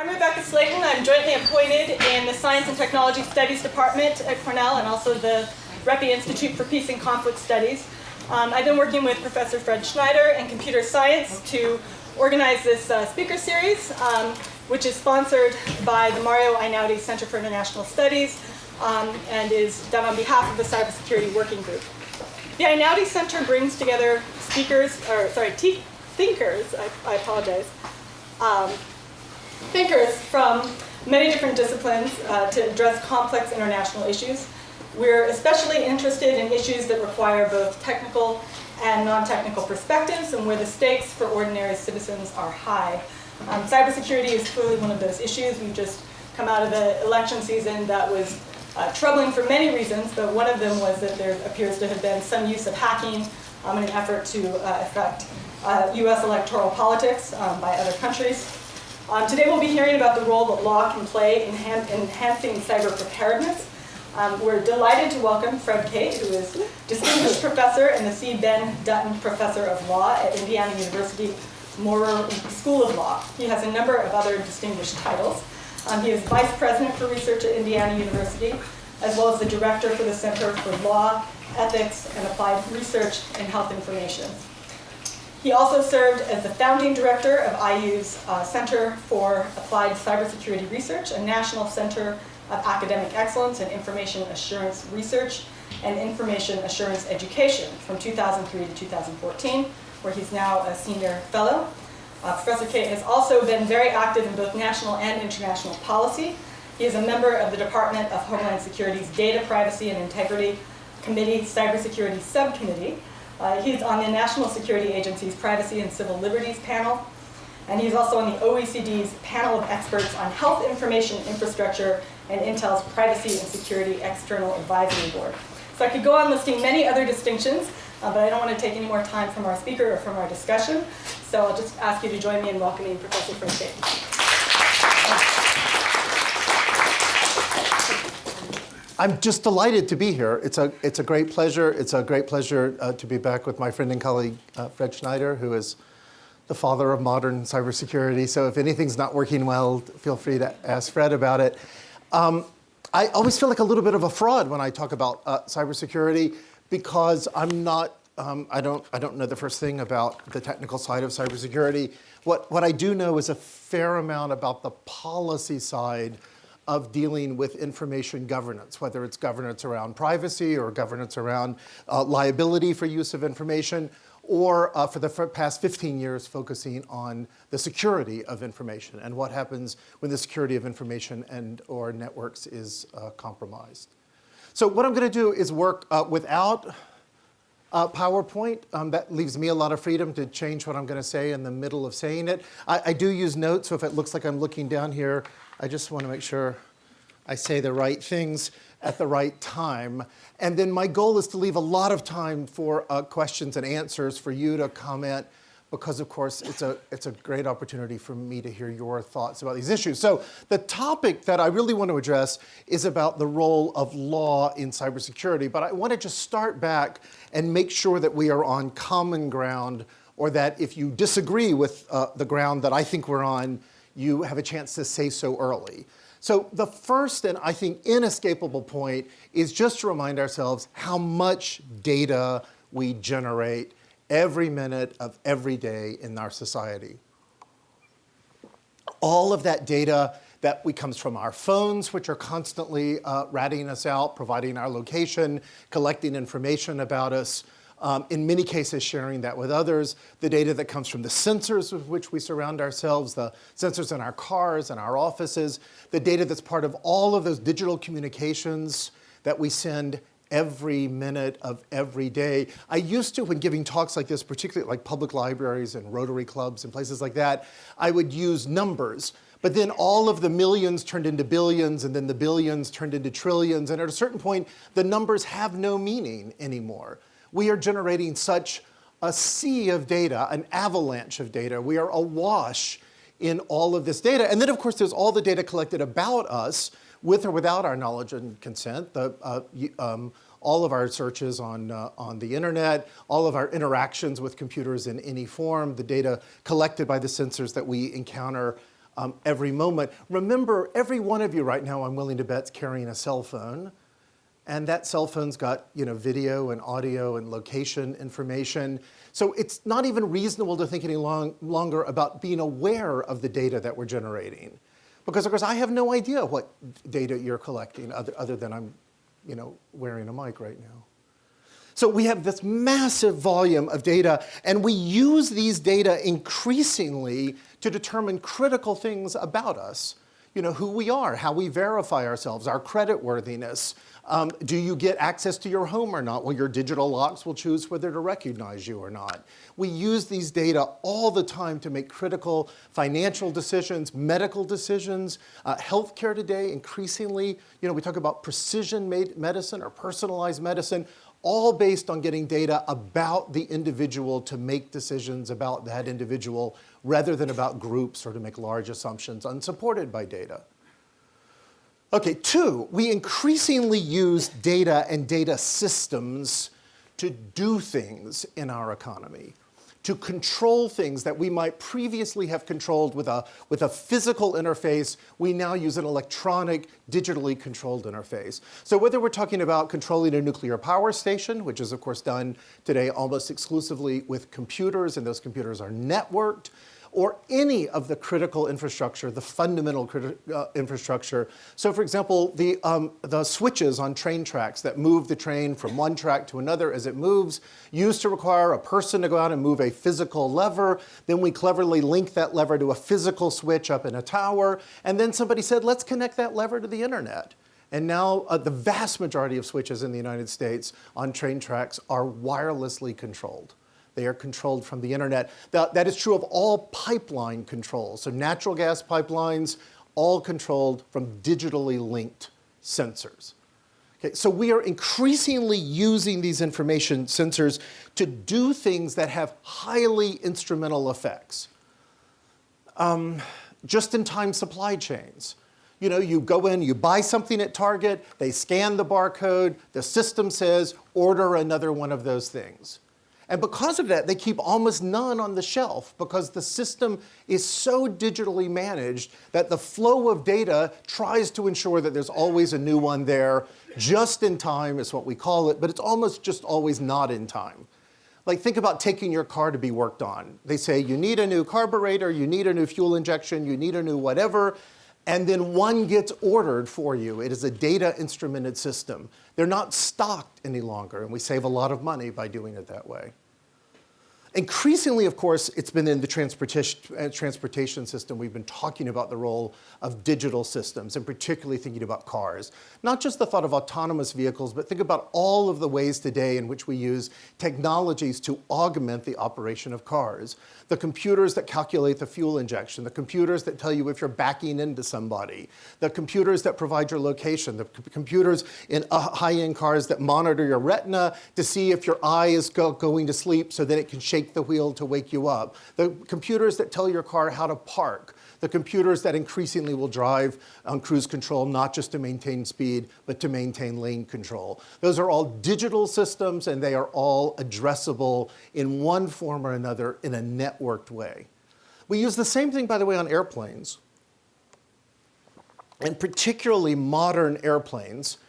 I'm Rebecca Slayton. I'm jointly appointed in the Science and Technology Studies Department at Cornell and also the REPI Institute for Peace and Conflict Studies. I've been working with Professor Fred Schneider in computer science to organize this speaker series, which is sponsored by the Mario Einaudi Center for International Studies and is done on behalf of the Cybersecurity Working Group. The Einaudi Center brings together thinkers, thinkers from many different disciplines to address complex international issues. We're especially interested in issues that require both technical and non-technical perspectives and where the stakes for ordinary citizens are high. Cybersecurity is clearly one of those issues. We've just come out of an election season that was troubling for many reasons, but one of them was that there appears to have been some use of hacking in an effort to affect US electoral politics by other countries. Today we'll be hearing about the role that law can play in enhancing cyber preparedness. We're delighted to welcome Fred Cate, who is Distinguished Professor and the C. Ben Dutton Professor of Law at Indiana University Maurer School of Law. He has a number of other distinguished titles. He is Vice President for Research at Indiana University, as well as the Director for the Center for Law, Ethics, and Applied Research in Health Information. He also served as the founding director of IU's Center for Applied Cybersecurity Research, a national center of academic excellence in information assurance research and information assurance education from 2003 to 2014, where he's now a senior fellow. Professor Cate has also been very active in both national and international policy. He is a member of the Department of Homeland Security's Data Privacy and Integrity Committee Cybersecurity Subcommittee. He's on the National Security Agency's Privacy and Civil Liberties panel, and he's also on the OECD's panel of experts on health information infrastructure and Intel's Privacy and Security External Advisory Board. So I could go on listing many other distinctions, but I don't want to take any more time from our speaker or from our discussion, so I'll just ask you to join me in welcoming Professor Fred Cate. I'm just delighted to be here. It's a great pleasure. It's a great pleasure to be back with my friend and colleague, Fred Schneider, who is the father of modern cybersecurity. So if anything's not working well, feel free to ask Fred about it. I always feel like a little bit of a fraud when I talk about cybersecurity because I'm not, I don't know the first thing about the technical side of cybersecurity. What I do know is a fair amount about the policy side of dealing with information governance, whether it's governance around privacy or governance around liability for use of information, or for the past 15 years focusing on the security of information and what happens when the security of information and or networks is compromised. So what I'm going to do is work without PowerPoint. That leaves me a lot of freedom to change what I'm going to say in the middle of saying it. I do use notes, so if it looks like I'm looking down here, I just want to make sure I say the right things at the right time. And then my goal is to leave a lot of time for questions and answers for you to comment, because of course it's a great opportunity for me to hear your thoughts about these issues. So the topic that I really want to address is about the role of law in cybersecurity, but I want to just start back and make sure that we are on common ground, or that if you disagree with the ground that I think we're on, you have a chance to say so early. So the first and I think inescapable point is just to remind ourselves how much data we generate every minute of every day in our society. All of that data that comes from our phones, which are constantly ratting us out, providing our location, collecting information about us, in many cases sharing that with others, the data that comes from the sensors with which we surround ourselves, the sensors in our cars and our offices, the data that's part of all of those digital communications that we send every minute of every day. I used to, when giving talks like this, particularly like public libraries and Rotary clubs and places like that, I would use numbers. But then all of the millions turned into billions, and then the billions turned into trillions, and at a certain point, the numbers have no meaning anymore. We are generating such a sea of data, an avalanche of data. We are awash in all of this data. And then, of course, there's all the data collected about us, with or without our knowledge and consent. All of our searches on the internet, all of our interactions with computers in any form, the data collected by the sensors that we encounter every moment. Remember, every one of you right now, I'm willing to bet, is carrying a cell phone. And that cell phone's got video and audio and location information. So it's not even reasonable to think any longer about being aware of the data that we're generating. Because of course I have no idea what data you're collecting other than I'm wearing a mic right now. So we have this massive volume of data, and we use these data increasingly to determine critical things about us. Who we are, how we verify ourselves, our creditworthiness. Do you get access to your home or not? Well, your digital locks will choose whether to recognize you or not. We use these data all the time to make critical financial decisions, medical decisions, healthcare today, increasingly, we talk about precision medicine or personalized medicine, all based on getting data about the individual to make decisions about that individual rather than about groups or to make large assumptions unsupported by data. Okay, 2, we increasingly use data and data systems to do things in our economy, to control things that we might previously have controlled with a physical interface. We now use an electronic, digitally controlled interface. So whether we're talking about controlling a nuclear power station, which is of course done today almost exclusively with computers, and those computers are networked, or any of the critical infrastructure, the fundamental infrastructure. So for example, the switches on train tracks that move the train from one track to another as it moves used to require a person to go out and move a physical lever. Then we cleverly link that lever to a physical switch up in a tower. And then somebody said, let's connect that lever to the internet. And now the vast majority of switches in the United States on train tracks are wirelessly controlled. They are controlled from the internet. That is true of all pipeline control. So natural gas pipelines, all controlled from digitally linked sensors. Okay, so we are increasingly using these information sensors to do things that have highly instrumental effects. Just-in-time supply chains. You go in, you buy something at Target, they scan the barcode, the system says, order another one of those things. And because of that, they keep almost none on the shelf because the system is so digitally managed that the flow of data tries to ensure that there's always a new one there. Just in time is what we call it, but it's almost just always not in time. Like think about taking your car to be worked on. They say you need a new carburetor, you need a new fuel injection, you need a new whatever, and then one gets ordered for you. It is a data instrumented system. They're not stocked any longer, and we save a lot of money by doing it that way. Increasingly, of course, it's been in the transportation system. We've been talking about the role of digital systems, and particularly thinking about cars. Not just the thought of autonomous vehicles, but think about all of the ways today in which we use technologies to augment the operation of cars. The computers that calculate the fuel injection, the computers that tell you if you're backing into somebody, the computers that provide your location, the computers in high-end cars that monitor your retina to see if your eye is going to sleep so that it can shake the wheel to wake you up, the computers that tell your car how to park, the computers that increasingly will drive on cruise control not just to maintain speed, but to maintain lane control. Those are all digital systems, and they are all addressable in one form or another in a networked way. We use the same thing, by the way, on airplanes, and particularly modern airplanes.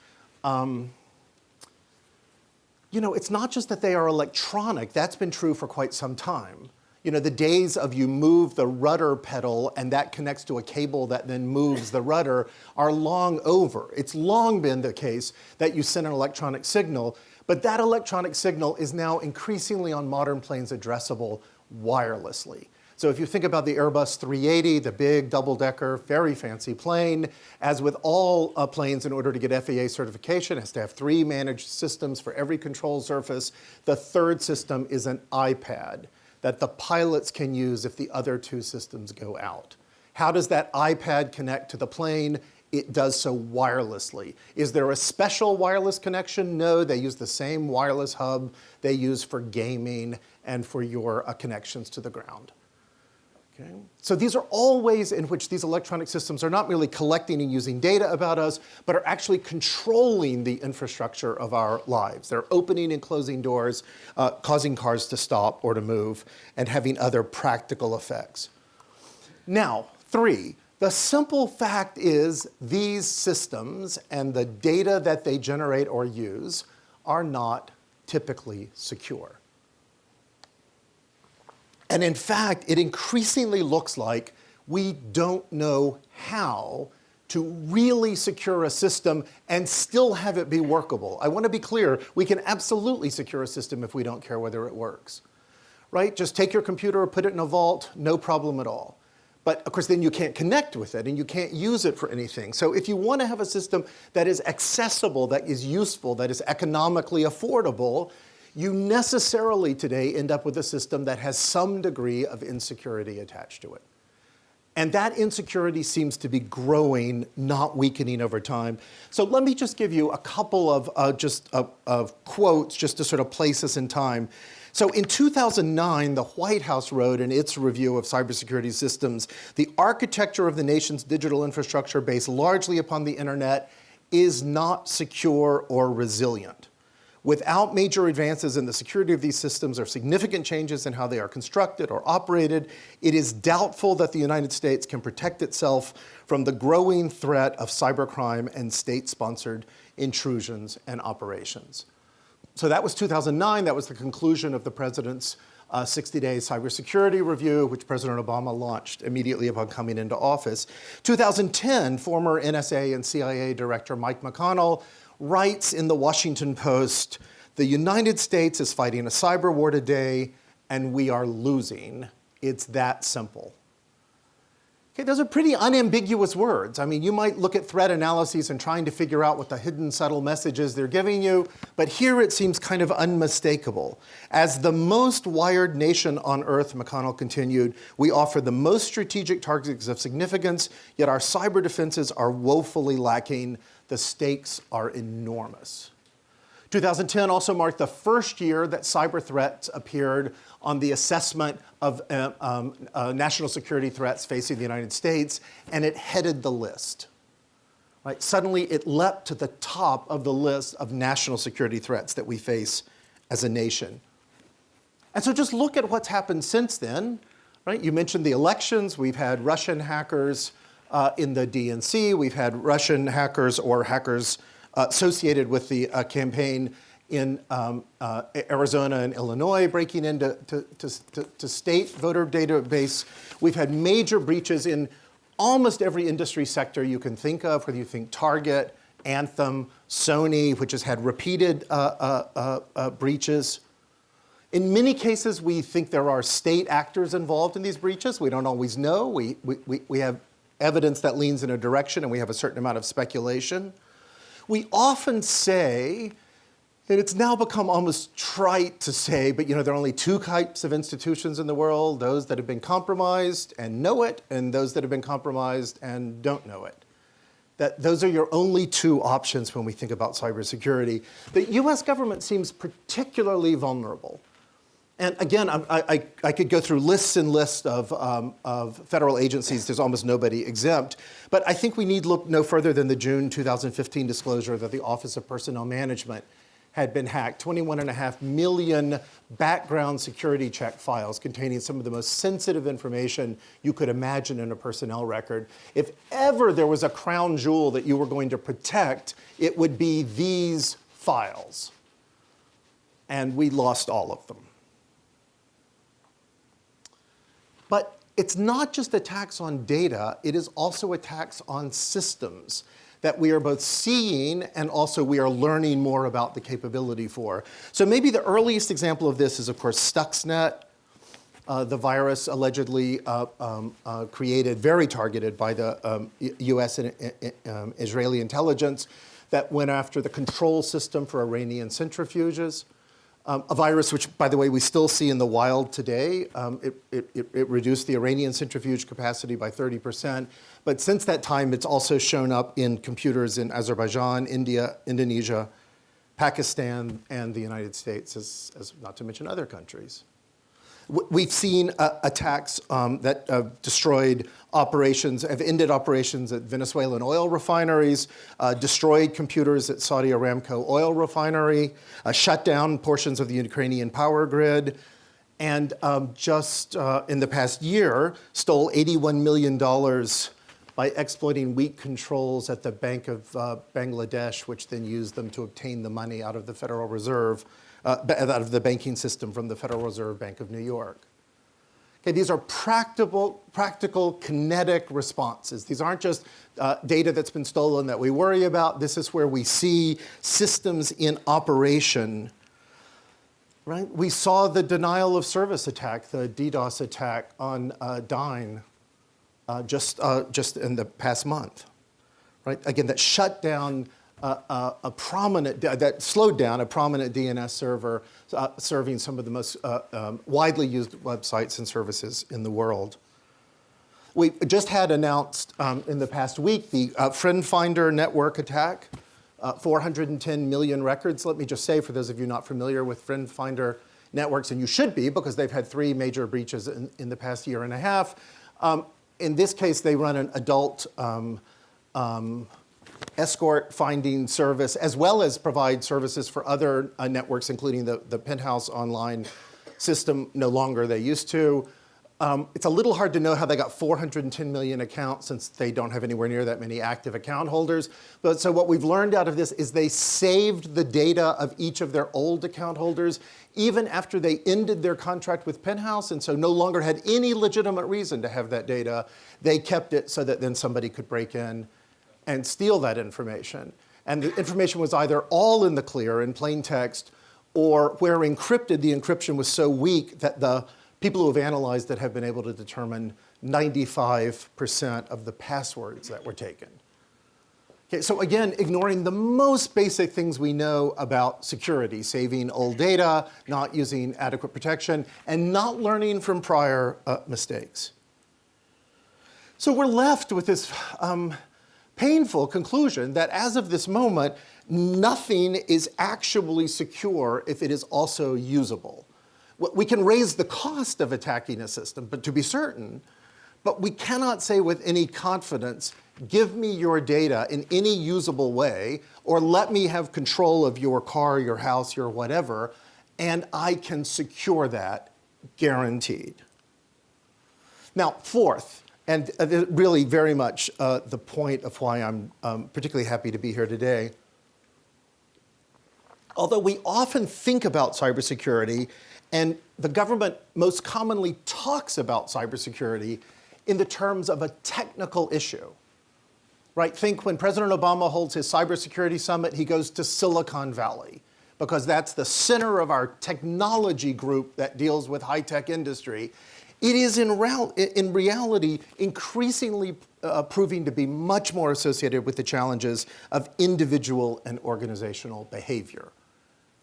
It's not just that they are electronic. That's been true for quite some time. The days of you move the rudder pedal and that connects to a cable that then moves the rudder are long over. It's long been the case that you send an electronic signal, but that electronic signal is now increasingly on modern planes addressable wirelessly. So if you think about the Airbus 380, the big double-decker, very fancy plane, as with all planes, in order to get FAA certification, it has to have 3 managed systems for every control surface. The third system is an iPad that the pilots can use if the other 2 systems go out. How does that iPad connect to the plane? It does so wirelessly. Is there a special wireless connection? No, they use the same wireless hub they use for gaming and for your connections to the ground. Okay. So these are all ways in which these electronic systems are not merely collecting and using data about us, but are actually controlling the infrastructure of our lives. They're opening and closing doors, causing cars to stop or to move, and having other practical effects. Now, 3, The simple fact is these systems and the data that they generate or use are not typically secure. And in fact, it increasingly looks like we don't know how to really secure a system and still have it be workable. I want to be clear, we can absolutely secure a system if we don't care whether it works, right? Just take your computer, put it in a vault, no problem at all. But of course, then you can't connect with it and you can't use it for anything. So if you want to have a system that is accessible, that is useful, that is economically affordable, you necessarily today end up with a system that has some degree of insecurity attached to it. And that insecurity seems to be growing, not weakening over time. So let me just give you a couple of quotes just to sort of place us in time. So in 2009, the White House wrote in its review of cybersecurity systems, the architecture of the nation's digital infrastructure based largely upon the internet is not secure or resilient. Without major advances in the security of these systems or significant changes in how they are constructed or operated, it is doubtful that the United States can protect itself from the growing threat of cybercrime and state-sponsored intrusions and operations. So that was 2009. That was the conclusion of the president's 60-day cybersecurity review, which President Obama launched immediately upon coming into office. 2010, former NSA and CIA Director Mike McConnell writes in the Washington Post, "The United States is fighting a cyber war today, and we are losing. It's that simple." Okay, those are pretty unambiguous words. I mean, you might look at threat analyses and trying to figure out what the hidden subtle messages they're giving you, but here it seems kind of unmistakable. As the most wired nation on earth, McConnell continued, we offer the most strategic targets of significance, yet our cyber defenses are woefully lacking. The stakes are enormous. 2010 also marked the first year that cyber threats appeared on the assessment of national security threats facing the United States, and it headed the list. Right? Suddenly, it leapt to the top of the list of national security threats that we face as a nation. And so just look at what's happened since then. Right? You mentioned the elections. We've had Russian hackers in the DNC. We've had Russian hackers or hackers associated with the campaign in Arizona and Illinois, breaking into state voter database. We've had major breaches in almost every industry sector you can think of, whether you think Target, Anthem, Sony, which has had repeated breaches. In many cases, we think there are state actors involved in these breaches. We don't always know. We have evidence that leans in a direction, and we have a certain amount of speculation. We often say, and it's now become almost trite to say, but there are only two types of institutions in the world, those that have been compromised and know it, and those that have been compromised and don't know it. That those are your only two options when we think about cybersecurity. The US government seems particularly vulnerable. And again, I could go through lists and lists of federal agencies. There's almost nobody exempt. But I think we need look no further than the June 2015 disclosure that the Office of Personnel Management had been hacked. 21.5 million background security check files containing some of the most sensitive information you could imagine in a personnel record. If ever there was a crown jewel that you were going to protect, it would be these files. And we lost all of them. But it's not just attacks on data, it is also attacks on systems that we are both seeing and also we are learning more about the capability for. So maybe the earliest example of this is, of course, Stuxnet, the virus allegedly created, very targeted by the US and Israeli intelligence that went after the control system for Iranian centrifuges. A virus which, by the way, we still see in the wild today. It reduced the Iranian centrifuge capacity by 30%. But since that time, it's also shown up in computers in Azerbaijan, India, Indonesia, Pakistan, and the United States, as not to mention other countries. We've seen attacks that destroyed operations, have ended operations at Venezuelan oil refineries, destroyed computers at Saudi Aramco oil refinery, shut down portions of the Ukrainian power grid, and just in the past year, stole $81 million by exploiting weak controls at the Bank of Bangladesh, which then used them to obtain the money out of the Federal Reserve, out of the banking system from the Federal Reserve Bank of New York. Okay, these are practical kinetic responses. These aren't just data that's been stolen that we worry about. This is where we see systems in operation. Right? We saw the denial of service attack, the DDoS attack on Dyn just in the past month. Right? Again, that shut down that slowed down a prominent DNS server serving some of the most widely used websites and services in the world. We just had announced in the past week the Friend Finder network attack. 410 million records. Let me just say, for those of you not familiar with Friend Finder networks, and you should be because they've had 3 major breaches in the past year and a half. In this case, they run an adult escort finding service, as well as provide services for other networks, including the Penthouse online system. No longer they used to. It's a little hard to know how they got 410 million accounts since they don't have anywhere near that many active account holders. But so what we've learned out of this is they saved the data of each of their old account holders even after they ended their contract with Penthouse, and so no longer had any legitimate reason to have that data. They kept it so that then somebody could break in and steal that information. And the information was either all in the clear, in plain text, or where encrypted, the encryption was so weak that the people who have analyzed it have been able to determine 95% of the passwords that were taken. Okay, so again, ignoring the most basic things we know about security, saving old data, not using adequate protection, and not learning from prior mistakes. So we're left with this painful conclusion that as of this moment, nothing is actually secure if it is also usable. We can raise the cost of attacking a system, but to be certain, but we cannot say with any confidence, give me your data in any usable way, or let me have control of your car, your house, your whatever, and I can secure that, guaranteed. Now, fourth, and really very much the point of why I'm particularly happy to be here today, although we often think about cybersecurity, and the government most commonly talks about cybersecurity in the terms of a technical issue, right? Think when President Obama holds his cybersecurity summit, he goes to Silicon Valley because that's the center of our technology group that deals with high-tech industry. It is in reality increasingly proving to be much more associated with the challenges of individual and organizational behavior,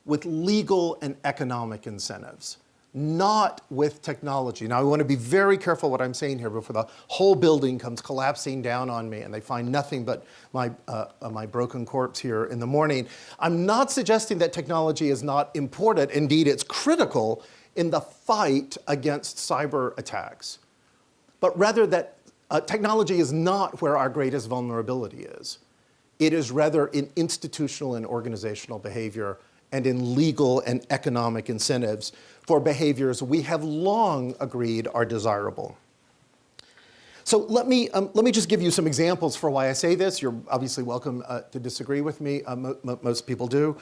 with legal and economic incentives, not with technology. Now, I want to be very careful what I'm saying here before the whole building comes collapsing down on me and they find nothing but my broken corpse here in the morning. I'm not suggesting that technology is not important. Indeed, it's critical in the fight against cyber attacks, but rather that technology is not where our greatest vulnerability is. It is rather in institutional and organizational behavior and in legal and economic incentives for behaviors we have long agreed are desirable. So let me just give you some examples for why I say this. You're obviously welcome to disagree with me. Most people do.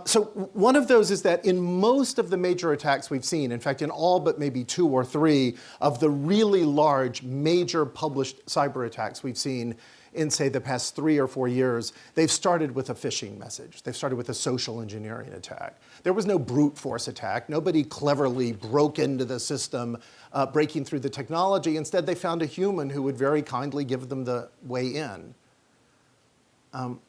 So one of those is that in most of the major attacks we've seen, in fact, in all but maybe 2 or 3 of the really large major published cyber attacks we've seen in, say, the past 3 or 4 years, they've started with a phishing message. They've started with a social engineering attack. There was no brute force attack. Nobody cleverly broke into the system, breaking through the technology. Instead, they found a human who would very kindly give them the way in.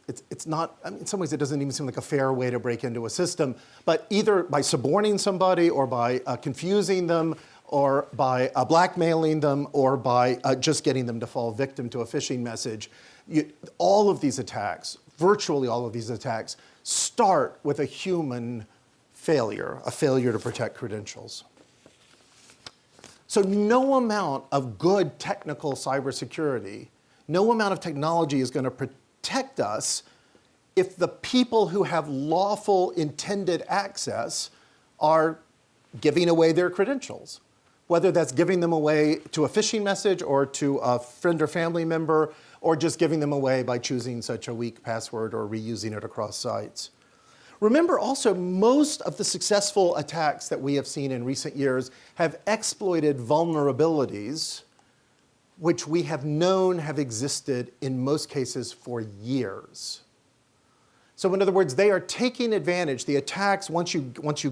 It's not, I mean, in some ways, it doesn't even seem like a fair way to break into a system, but either by suborning somebody or by confusing them or by blackmailing them, or by just getting them to fall victim to a phishing message. All of these attacks, virtually all of these attacks, start with a human failure, a failure to protect credentials. So no amount of good technical cybersecurity, no amount of technology is going to protect us if the people who have lawful intended access are giving away their credentials. whether that's giving them away to a phishing message or to a friend or family member, or just giving them away by choosing such a weak password or reusing it across sites. Remember also, most of the successful attacks that we have seen in recent years have exploited vulnerabilities which we have known have existed in most cases for years. So in other words, they are taking advantage. The attacks, once you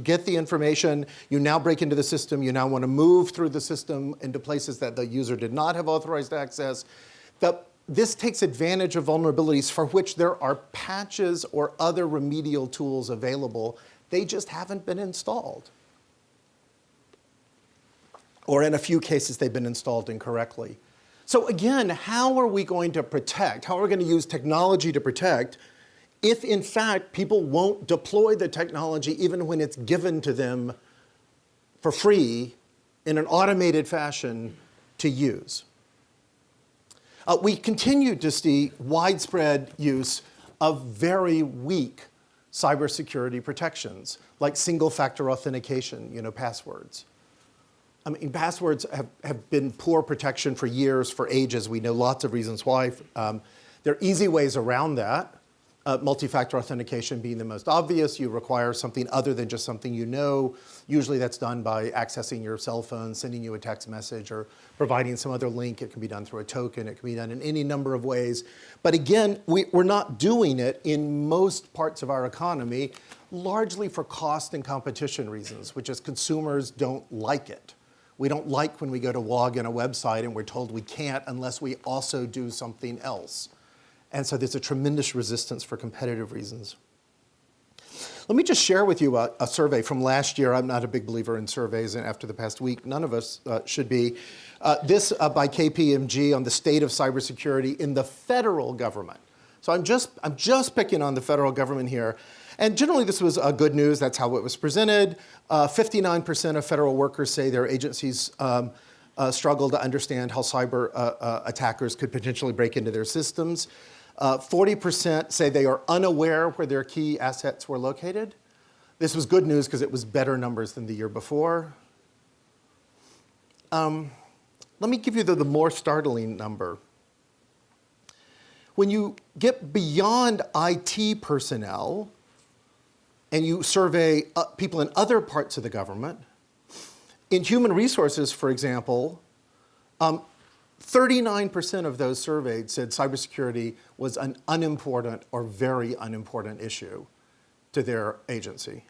get the information, you now break into the system, you now want to move through the system into places that the user did not have authorized access. This takes advantage of vulnerabilities for which there are patches or other remedial tools available. They just haven't been installed. Or in a few cases, they've been installed incorrectly. So again, how are we going to protect? How are we going to use technology to protect if, in fact, people won't deploy the technology even when it's given to them for free in an automated fashion to use? We continue to see widespread use of very weak cybersecurity protections, like single-factor authentication, passwords. I mean, passwords have been poor protection for years, for ages. We know lots of reasons why. There are easy ways around that. Multi-factor authentication being the most obvious. You require something other than just something you know. Usually that's done by accessing your cell phone, sending you a text message, or providing some other link. It can be done through a token. It can be done in any number of ways. But again, we're not doing it in most parts of our economy, largely for cost and competition reasons, which is consumers don't like it. We don't like when we go to log in a website and we're told we can't unless we also do something else. And so there's a tremendous resistance for competitive reasons. Let me just share with you a survey from last year. I'm not a big believer in surveys, and after the past week, none of us should be. This by KPMG on the state of cybersecurity in the federal government. So I'm just picking on the federal government here. And generally this was good news. That's how it was presented. 59% of federal workers say their agencies struggle to understand how cyber attackers could potentially break into their systems. 40% say they are unaware where their key assets were located. This was good news because it was better numbers than the year before. Let me give you the more startling number. When you get beyond IT personnel and you survey people in other parts of the government, in human resources, for example, 39% of those surveyed said cybersecurity was an unimportant or very unimportant issue to their agency.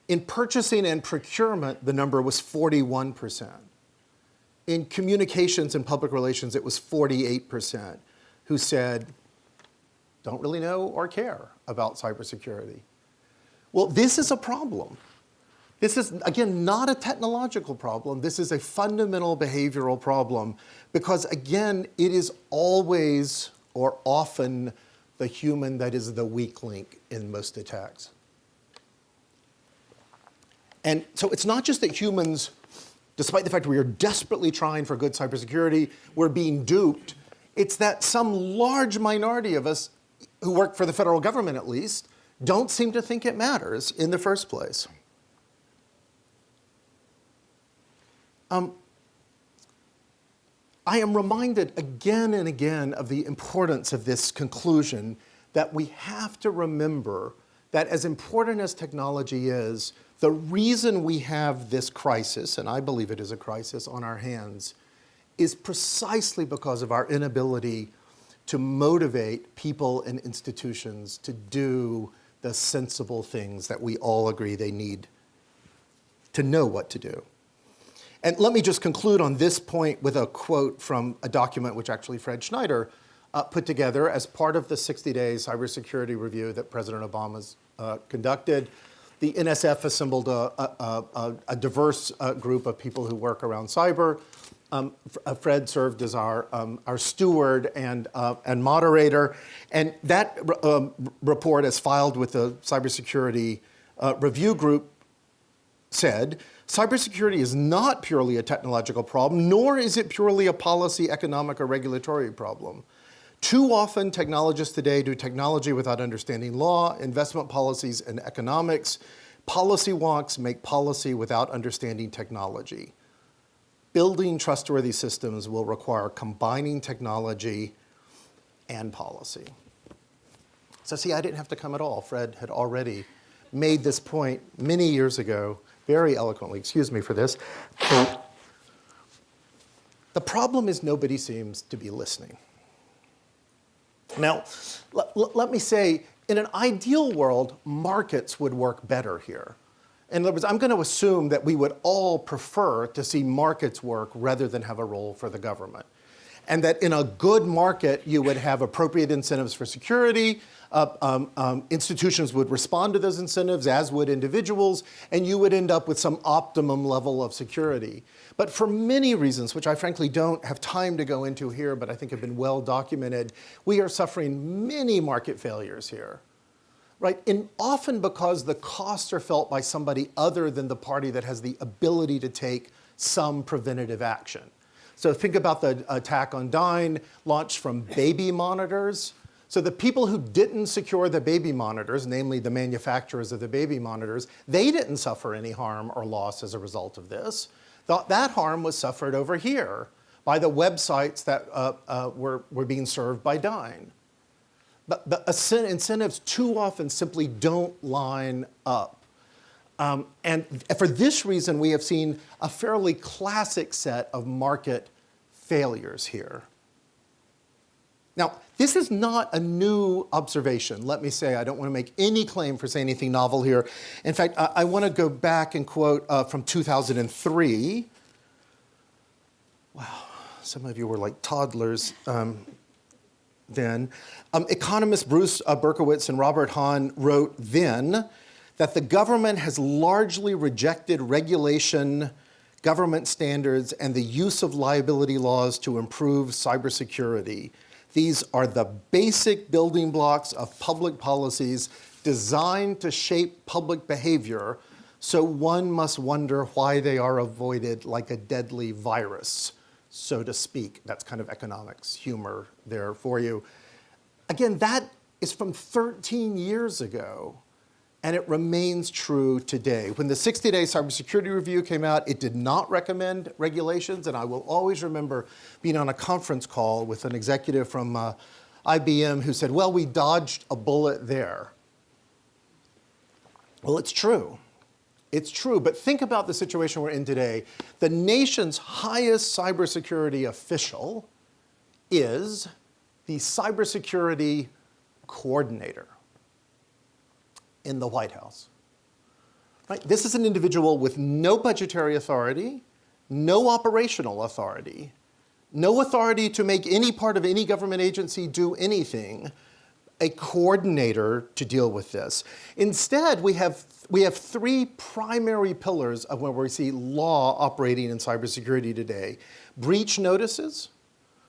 In purchasing and procurement, the number was 41%. In communications and public relations, it was 48% who said, don't really know or care about cybersecurity. Well, this is a problem. This is, again, not a technological problem. This is a fundamental behavioral problem because, again, it is always or often the human that is the weak link in most attacks. And so it's not just that humans, despite the fact that we are desperately trying for good cybersecurity, we're being duped. It's that some large minority of us who work for the federal government, at least, don't seem to think it matters in the first place. I am reminded again and again of the importance of this conclusion that we have to remember that as important as technology is, the reason we have this crisis, and I believe it is a crisis, on our hands, is precisely because of our inability to motivate people and institutions to do the sensible things that we all agree they need to know what to do. And let me just conclude on this point with a quote from a document which actually Fred Schneider put together as part of the 60-day cybersecurity review that President Obama's conducted. The NSF assembled a diverse group of people who work around cyber. Fred served as our steward and moderator. And that report, as filed with the cybersecurity review group, said, cybersecurity is not purely a technological problem, nor is it purely a policy, economic, or regulatory problem. Too often, technologists today do technology without understanding law, investment policies, and economics. Policy wonks make policy without understanding technology. building trustworthy systems will require combining technology and policy. So see, I didn't have to come at all. Fred had already made this point many years ago, very eloquently. Excuse me for this. The problem is nobody seems to be listening. Now, let me say, in an ideal world, markets would work better here. In other words, I'm going to assume that we would all prefer to see markets work rather than have a role for the government. And that in a good market, you would have appropriate incentives for security, institutions would respond to those incentives, as would individuals, and you would end up with some optimum level of security. But for many reasons, which I frankly don't have time to go into here, but I think have been well documented, we are suffering many market failures here. Right? And often because the costs are felt by somebody other than the party that has the ability to take some preventative action. So think about the attack on Dyn launched from baby monitors. So the people who didn't secure the baby monitors, namely the manufacturers of the baby monitors, they didn't suffer any harm or loss as a result of this. That harm was suffered over here by the websites that were being served by Dyn. But the incentives too often simply don't line up. And for this reason, we have seen a fairly classic set of market failures here. Now, this is not a new observation. Let me say, I don't want to make any claim for saying anything novel here. In fact, I want to go back and quote from 2003. Wow, some of you were like toddlers then. Economists Bruce Berkowitz and Robert Hahn wrote then that the government has largely rejected regulation, government standards, and the use of liability laws to improve cybersecurity. These are the basic building blocks of public policies designed to shape public behavior, so one must wonder why they are avoided like a deadly virus, so to speak. That's kind of economics humor there for you. Again, that is from 13 years ago, and it remains true today. When the 60-day cybersecurity review came out, it did not recommend regulations, and I will always remember being on a conference call with an executive from IBM who said, well, we dodged a bullet there. Well, it's true. It's true, but think about the situation we're in today. The nation's highest cybersecurity official is the cybersecurity coordinator in the White House. Right? This is an individual with no budgetary authority, no operational authority, no authority to make any part of any government agency do anything, a coordinator to deal with this. Instead, we have three primary pillars of where we see law operating in cybersecurity today. Breach notices,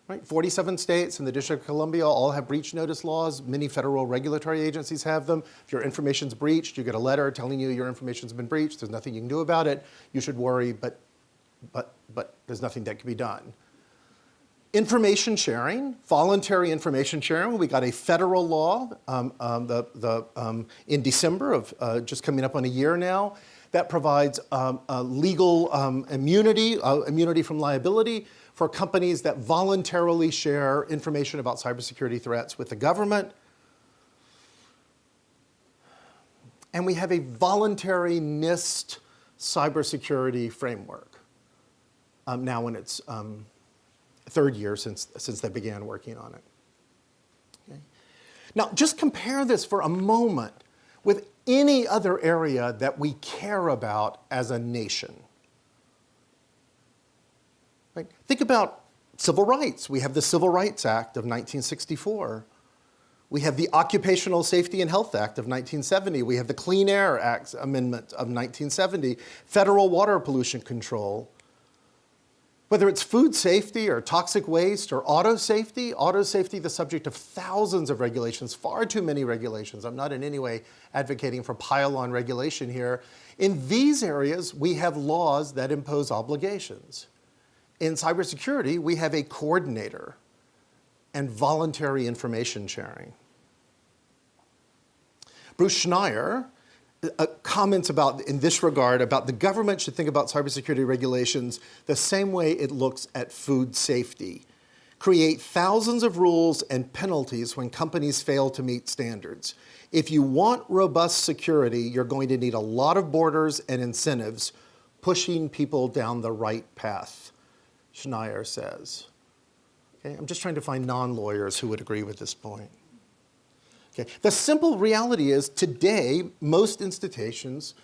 right? 47 states and the District of Columbia all have breach notice laws. Many federal regulatory agencies have them. If your information's breached, you get a letter telling you your information's been breached. There's nothing you can do about it. You should worry, but there's nothing that can be done. Information sharing, voluntary information sharing. We got a federal law in December of just coming up on a year now that provides legal immunity from liability for companies that voluntarily share information about cybersecurity threats with the government. And we have a voluntary NIST cybersecurity framework now in its third year since they began working on it. Okay. Now, just compare this for a moment with any other area that we care about as a nation. Right? Think about civil rights. We have the Civil Rights Act of 1964. We have the Occupational Safety and Health Act of 1970. We have the Clean Air Act Amendment of 1970, federal water pollution control. Whether it's food safety or toxic waste or auto safety, the subject of thousands of regulations, far too many regulations. I'm not in any way advocating for pile-on regulation here. In these areas, we have laws that impose obligations. In cybersecurity, we have a coordinator and voluntary information sharing. Bruce Schneier comments about, in this regard, about the government should think about cybersecurity regulations the same way it looks at food safety. Create thousands of rules and penalties when companies fail to meet standards. If you want robust security, you're going to need a lot of borders and incentives pushing people down the right path, Schneier says. Okay, I'm just trying to find non-lawyers who would agree with this point. Okay. The simple reality is today, most institutions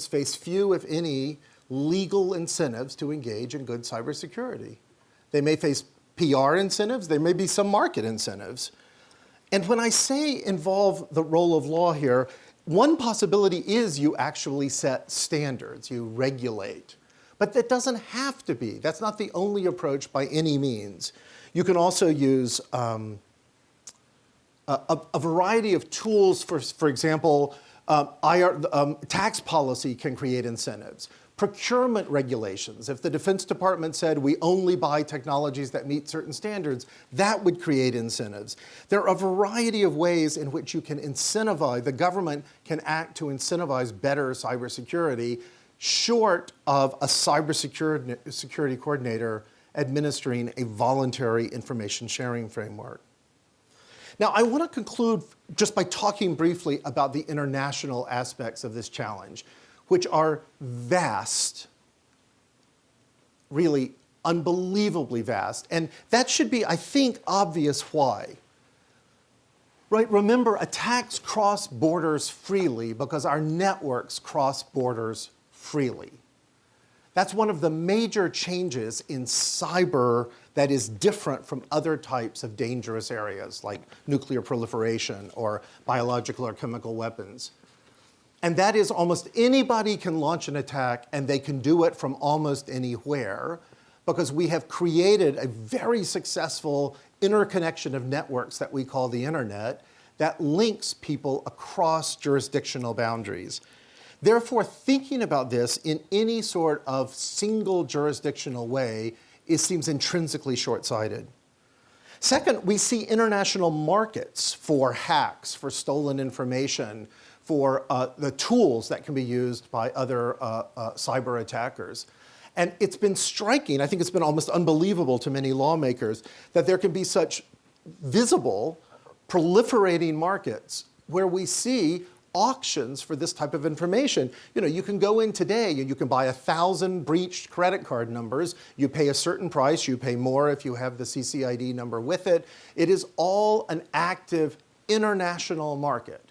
face few, if any, legal incentives to engage in good cybersecurity. They may face PR incentives, there may be some market incentives. And when I say involve the role of law here, one possibility is you actually set standards, you regulate. But that doesn't have to be. That's not the only approach by any means. You can also use a variety of tools. For example, tax policy can create incentives. Procurement regulations. If the Defense Department said we only buy technologies that meet certain standards, that would create incentives. There are a variety of ways in which you can incentivize, the government can act to incentivize better cybersecurity, short of a cybersecurity coordinator administering a voluntary information sharing framework. Now, I want to conclude just by talking briefly about the international aspects of this challenge, which are vast, really unbelievably vast. And that should be, I think, obvious why. Right? Remember, attacks cross borders freely because our networks cross borders freely. That's one of the major changes in cyber that is different from other types of dangerous areas like nuclear proliferation or biological or chemical weapons. And that is almost anybody can launch an attack and they can do it from almost anywhere because we have created a very successful interconnection of networks that we call the internet that links people across jurisdictional boundaries. Therefore, thinking about this in any sort of single jurisdictional way seems intrinsically short-sighted. Second, we see international markets for hacks, for stolen information, for the tools that can be used by other cyber attackers. And it's been striking, I think it's been almost unbelievable to many lawmakers, that there can be such visible, proliferating markets where we see auctions for this type of information. You know, you can go in today and you can buy 1,000 breached credit card numbers. You pay a certain price. You pay more if you have the CCID number with it. It is all an active international market.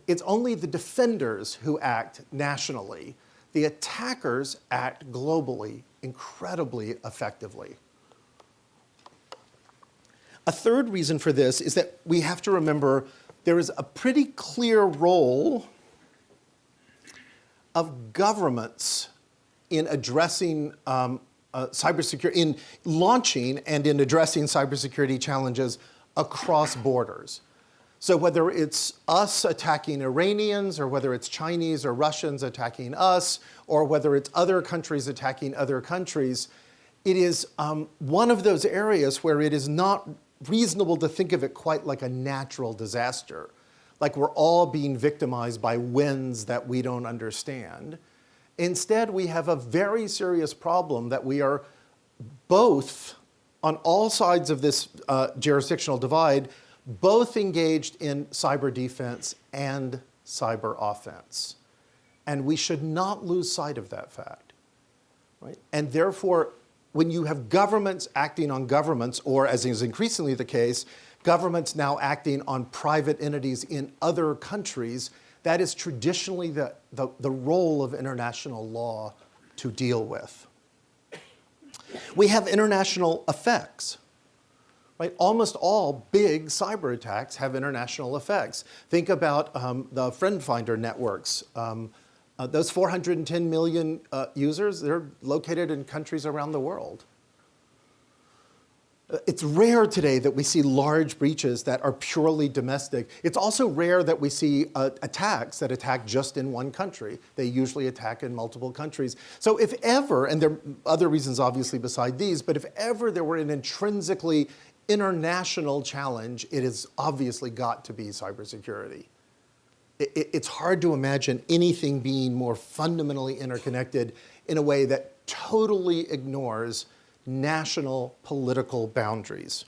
It's only the defenders who act nationally. The attackers act globally, incredibly effectively. A third reason for this is that we have to remember there is a pretty clear role of governments in addressing cybersecurity, in launching and in addressing cybersecurity challenges across borders. So whether it's us attacking Iranians, or whether it's Chinese or Russians attacking us, or whether it's other countries attacking other countries, it is one of those areas where it is not reasonable to think of it quite like a natural disaster, like we're all being victimized by winds that we don't understand. Instead, we have a very serious problem that we are both, on all sides of this jurisdictional divide, both engaged in cyber defense and cyber offense. And we should not lose sight of that fact, right? And therefore, when you have governments acting on governments, or as is increasingly the case, governments now acting on private entities in other countries, that is traditionally the role of international law to deal with. We have international effects. Right? Almost all big cyber attacks have international effects. Think about the friend finder networks. Those 410 million users, they're located in countries around the world. It's rare today that we see large breaches that are purely domestic. It's also rare that we see attacks that attack just in one country. They usually attack in multiple countries. So if ever, and there are other reasons obviously beside these, but if ever there were an intrinsically international challenge, it has obviously got to be cybersecurity. It's hard to imagine anything being more fundamentally interconnected in a way that totally ignores national political boundaries.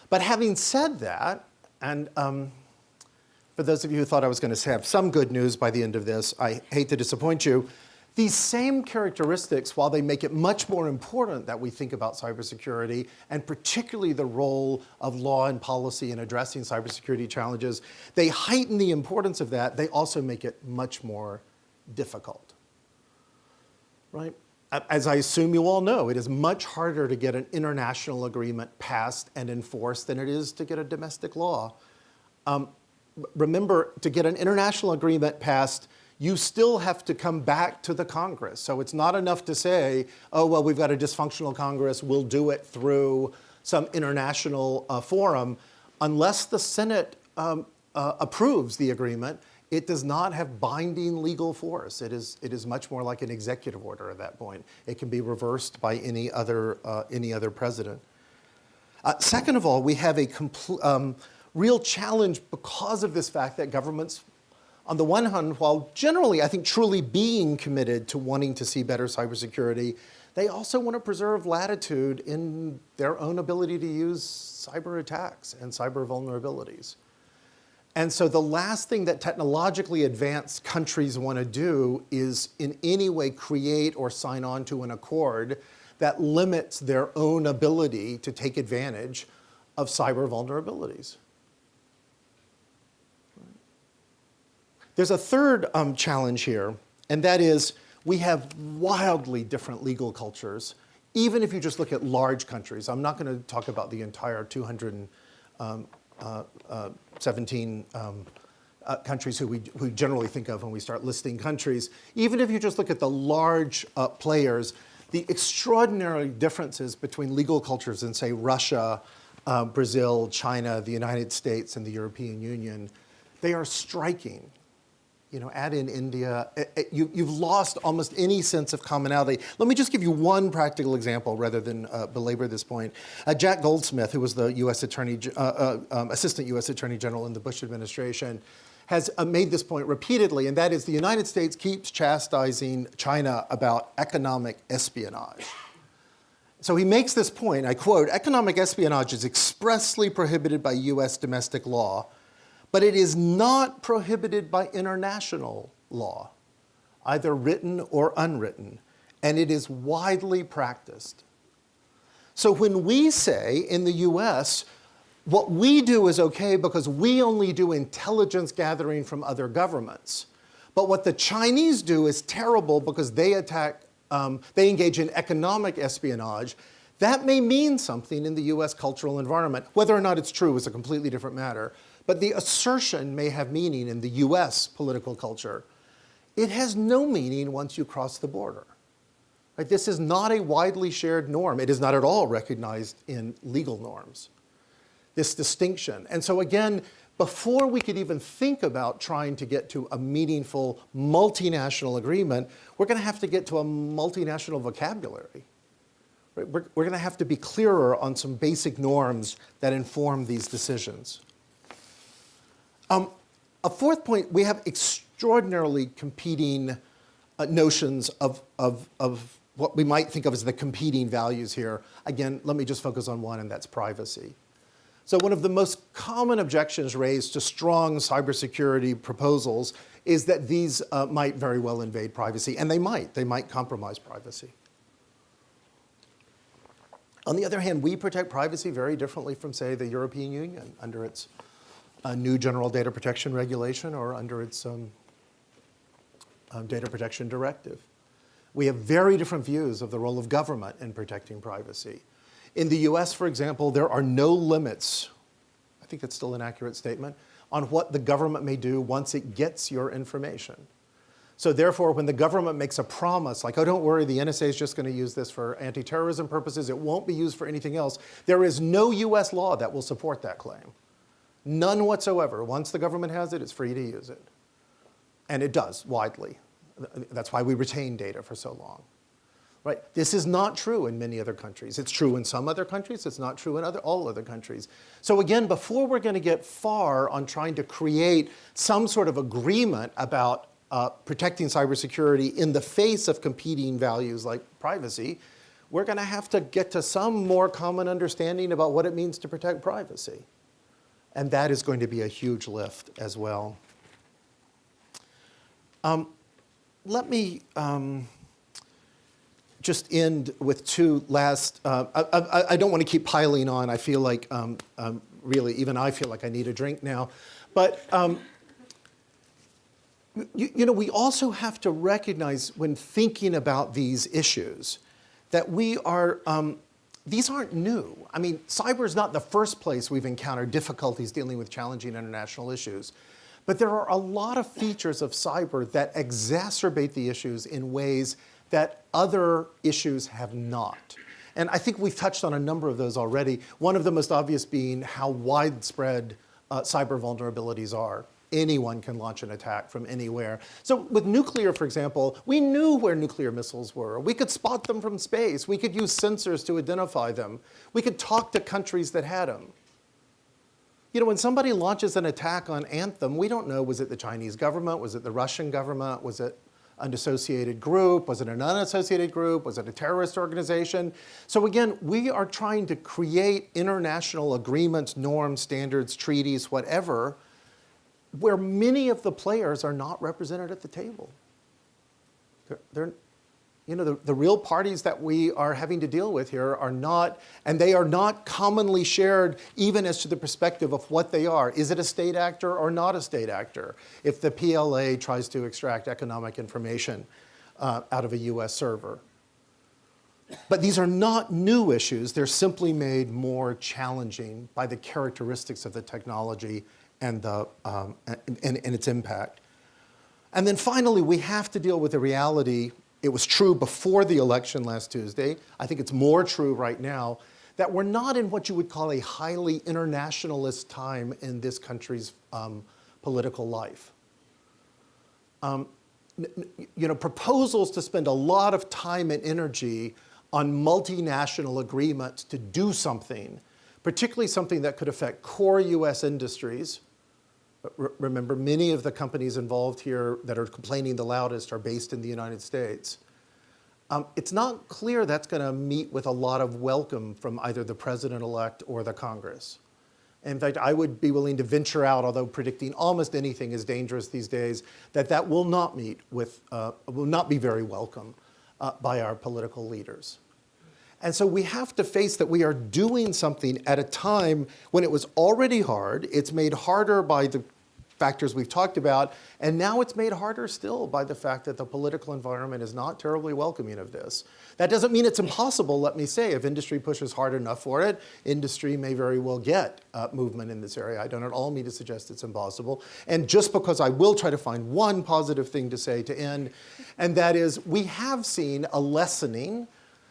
But having said that, and for those of you who thought I was going to have some good news by the end of this, I hate to disappoint you. These same characteristics, while they make it much more important that we think about cybersecurity, and particularly the role of law and policy in addressing cybersecurity challenges, they heighten the importance of that. They also make it much more difficult, right? As I assume you all know, it is much harder to get an international agreement passed and enforced than it is to get a domestic law. Remember, to get an international agreement passed, you still have to come back to the Congress. So it's not enough to say, oh, well, we've got a dysfunctional Congress, we'll do it through some international forum. Unless the Senate approves the agreement, it does not have binding legal force. It is much more like an executive order at that point. It can be reversed by any other president. Second of all, we have a real challenge because of this fact that governments, on the one hand, while generally, I think, truly being committed to wanting to see better cybersecurity, they also want to preserve latitude in their own ability to use cyber attacks and cyber vulnerabilities. And so the last thing that technologically advanced countries want to do is in any way create or sign on to an accord that limits their own ability to take advantage of cyber vulnerabilities. There's a third challenge here, and that is we have wildly different legal cultures, even if you just look at large countries. I'm not going to talk about the entire 217 countries who we generally think of when we start listing countries. Even if you just look at the large players, the extraordinary differences between legal cultures in, say, Russia, Brazil, China, the United States, and the European Union, they are striking. You know, add in India, you've lost almost any sense of commonality. Let me just give you one practical example rather than belabor this point. Jack Goldsmith, who was the Assistant U.S. Attorney General in the Bush administration, has made this point repeatedly, and that is the United States keeps chastising China about economic espionage. So he makes this point, I quote, "Economic espionage is expressly prohibited by U.S. domestic law, but it is not prohibited by international law, either written or unwritten, and it is widely practiced." So when we say in the US, what we do is okay because we only do intelligence gathering from other governments, but what the Chinese do is terrible because they engage in economic espionage, that may mean something in the US cultural environment. Whether or not it's true is a completely different matter. But the assertion may have meaning in the US political culture. It has no meaning once you cross the border. Right? This is not a widely shared norm. It is not at all recognized in legal norms, this distinction. And so again, before we could even think about trying to get to a meaningful multinational agreement, we're going to have to get to a multinational vocabulary. Right? We're going to have to be clearer on some basic norms that inform these decisions. A fourth point, we have extraordinarily competing notions of what we might think of as the competing values here. Again, let me just focus on one, and that's privacy. So one of the most common objections raised to strong cybersecurity proposals is that these might very well invade privacy, and they might compromise privacy. On the other hand, we protect privacy very differently from, say, the European Union under its new General Data Protection Regulation or under its Data Protection Directive. We have very different views of the role of government in protecting privacy. In the US, for example, there are no limits, I think that's still an accurate statement, on what the government may do once it gets your information. So therefore, when the government makes a promise, like, oh, don't worry, the NSA is just going to use this for anti-terrorism purposes, it won't be used for anything else, there is no US law that will support that claim. None whatsoever. Once the government has it, it's free to use it. And it does, widely. That's why we retain data for so long. right? This is not true in many other countries. It's true in some other countries. It's not true in all other countries. So again, before we're going to get far on trying to create some sort of agreement about protecting cybersecurity in the face of competing values like privacy, we're going to have to get to some more common understanding about what it means to protect privacy. And that is going to be a huge lift as well. Let me just end with two last, I don't want to keep piling on. I feel like, really, even I feel like I need a drink now. But, you know, we also have to recognize when thinking about these issues that we are, these aren't new. I mean, cyber is not the first place we've encountered difficulties dealing with challenging international issues. But there are a lot of features of cyber that exacerbate the issues in ways that other issues have not. And I think we've touched on a number of those already. One of the most obvious being how widespread cyber vulnerabilities are. Anyone can launch an attack from anywhere. So with nuclear, for example, we knew where nuclear missiles were. We could spot them from space. We could use sensors to identify them. We could talk to countries that had them. You know, when somebody launches an attack on Anthem, we don't know, was it the Chinese government? Was it the Russian government? Was it an associated group? Was it an unassociated group? Was it a terrorist organization? So again, we are trying to create international agreements, norms, standards, treaties, whatever, where many of the players are not represented at the table. They're you know, the real parties that we are having to deal with here are not, and they are not commonly shared even as to the perspective of what they are. Is it a state actor or not a state actor? If the PLA tries to extract economic information out of a US server. But these are not new issues. They're simply made more challenging by the characteristics of the technology and its impact. And then finally, we have to deal with the reality. It was true before the election last Tuesday. I think it's more true right now that we're not in what you would call a highly internationalist time in this country's political life. You know, proposals to spend a lot of time and energy on multinational agreements to do something, particularly something that could affect core US industries. Remember, many of the companies involved here that are complaining the loudest are based in the United States. It's not clear that's going to meet with a lot of welcome from either the president-elect or the Congress. In fact, I would be willing to venture out, although predicting almost anything is dangerous these days, that will not meet with, will not be very welcome by our political leaders. And so we have to face that we are doing something at a time when it was already hard. It's made harder by the factors we've talked about, and now it's made harder still by the fact that the political environment is not terribly welcoming of this. That doesn't mean it's impossible, let me say. If industry pushes hard enough for it, industry may very well get movement in this area. I don't at all mean to suggest it's impossible. And just because I will try to find one positive thing to say to end, and that is we have seen a lessening,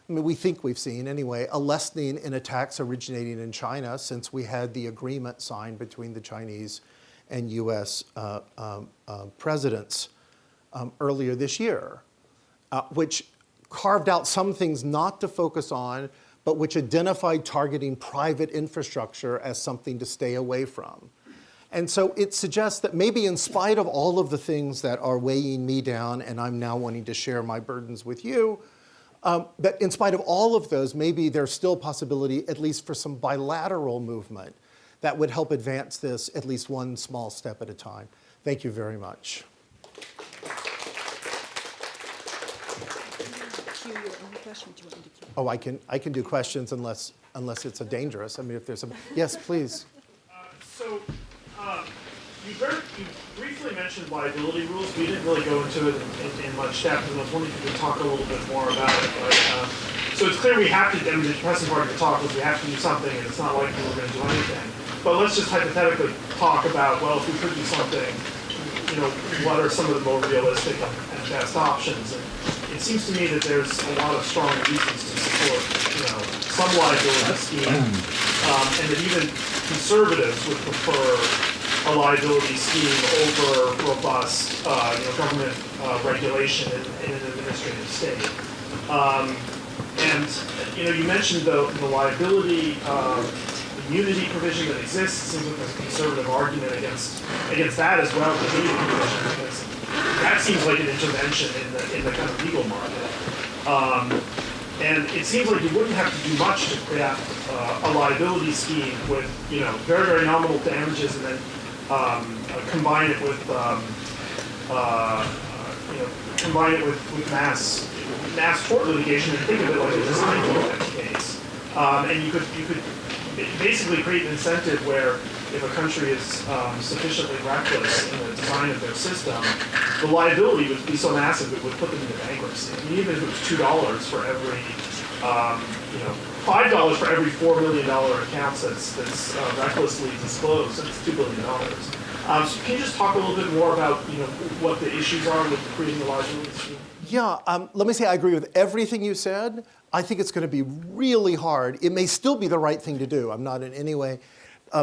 I mean, we think we've seen, anyway, a lessening in attacks originating in China since we had the agreement signed between the Chinese and US presidents earlier this year, which carved out some things not to focus on, but which identified targeting private infrastructure as something to stay away from. And so it suggests that maybe in spite of all of the things that are weighing me down, and I'm now wanting to share my burdens with you, that in spite of all of those, maybe there's still possibility, at least for some bilateral movement, that would help advance this at least one small step at a time. Thank you very much. Oh, I can do questions unless it's a dangerous. I mean, if there's some, yes, please. You briefly mentioned liability rules. We didn't really go into it in much depth, and I was wondering if you could talk a little bit more about it. But, so it's clear we have to, I mean, the pressing part of the talk was we have to do something, and it's not like we're going to do anything. But let's just hypothetically talk about, well, if we could do something, you know, what are some of the more realistic and best options? And it seems to me that there's a lot of strong reasons to support, you know, some liability scheme, and that even conservatives would prefer a liability scheme over robust, you know, government regulation in an administrative state. And you mentioned the liability immunity provision that exists. It seems like there's a conservative argument against that as well, the immunity provision, because that seems like an intervention in the kind of legal market. And it seems like you wouldn't have to do much to craft a liability scheme with very, very nominal damages, and then combine it with mass tort litigation, and think of it like a design defect case. And you could basically create an incentive where if a country is sufficiently reckless in the design of their system, the liability would be so massive it would put them into bankruptcy. I mean, even if it was $2 for every, $5 for every $4 million account that's recklessly disclosed, that's $2 billion. So can you just talk a little bit more about what the issues are with creating the liability scheme? Yeah, let me say I agree with everything you said. I think it's going to be really hard. It may still be the right thing to do. I'm not in any way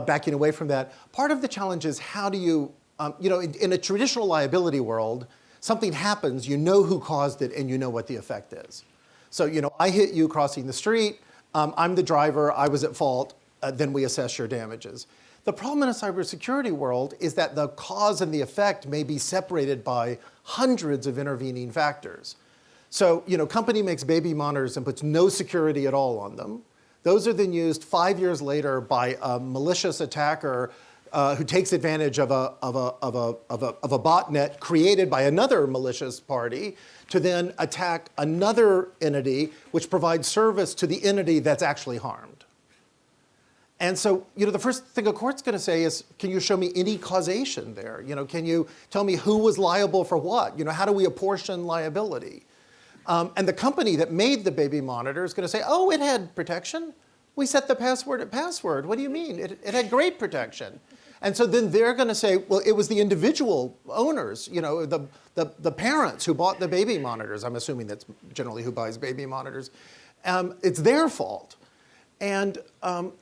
backing away from that. Part of the challenge is how do you, in a traditional liability world, something happens, you know who caused it, and you know what the effect is. So, I hit you crossing the street, I'm the driver, I was at fault, then we assess your damages. The problem in a cybersecurity world is that the cause and the effect may be separated by hundreds of intervening factors. So, company makes baby monitors and puts no security at all on them. Those are then used 5 years later by a malicious attacker who takes advantage of a botnet created by another malicious party to then attack another entity which provides service to the entity that's actually harmed. And so, the first thing a court's going to say is, can you show me any causation there? Can you tell me who was liable for what? How do we apportion liability? And the company that made the baby monitor is going to say, oh, it had protection. We set the password at password. What do you mean? It had great protection. And so then they're going to say, well, it was the individual owners, the parents who bought the baby monitors. I'm assuming that's generally who buys baby monitors. It's their fault. And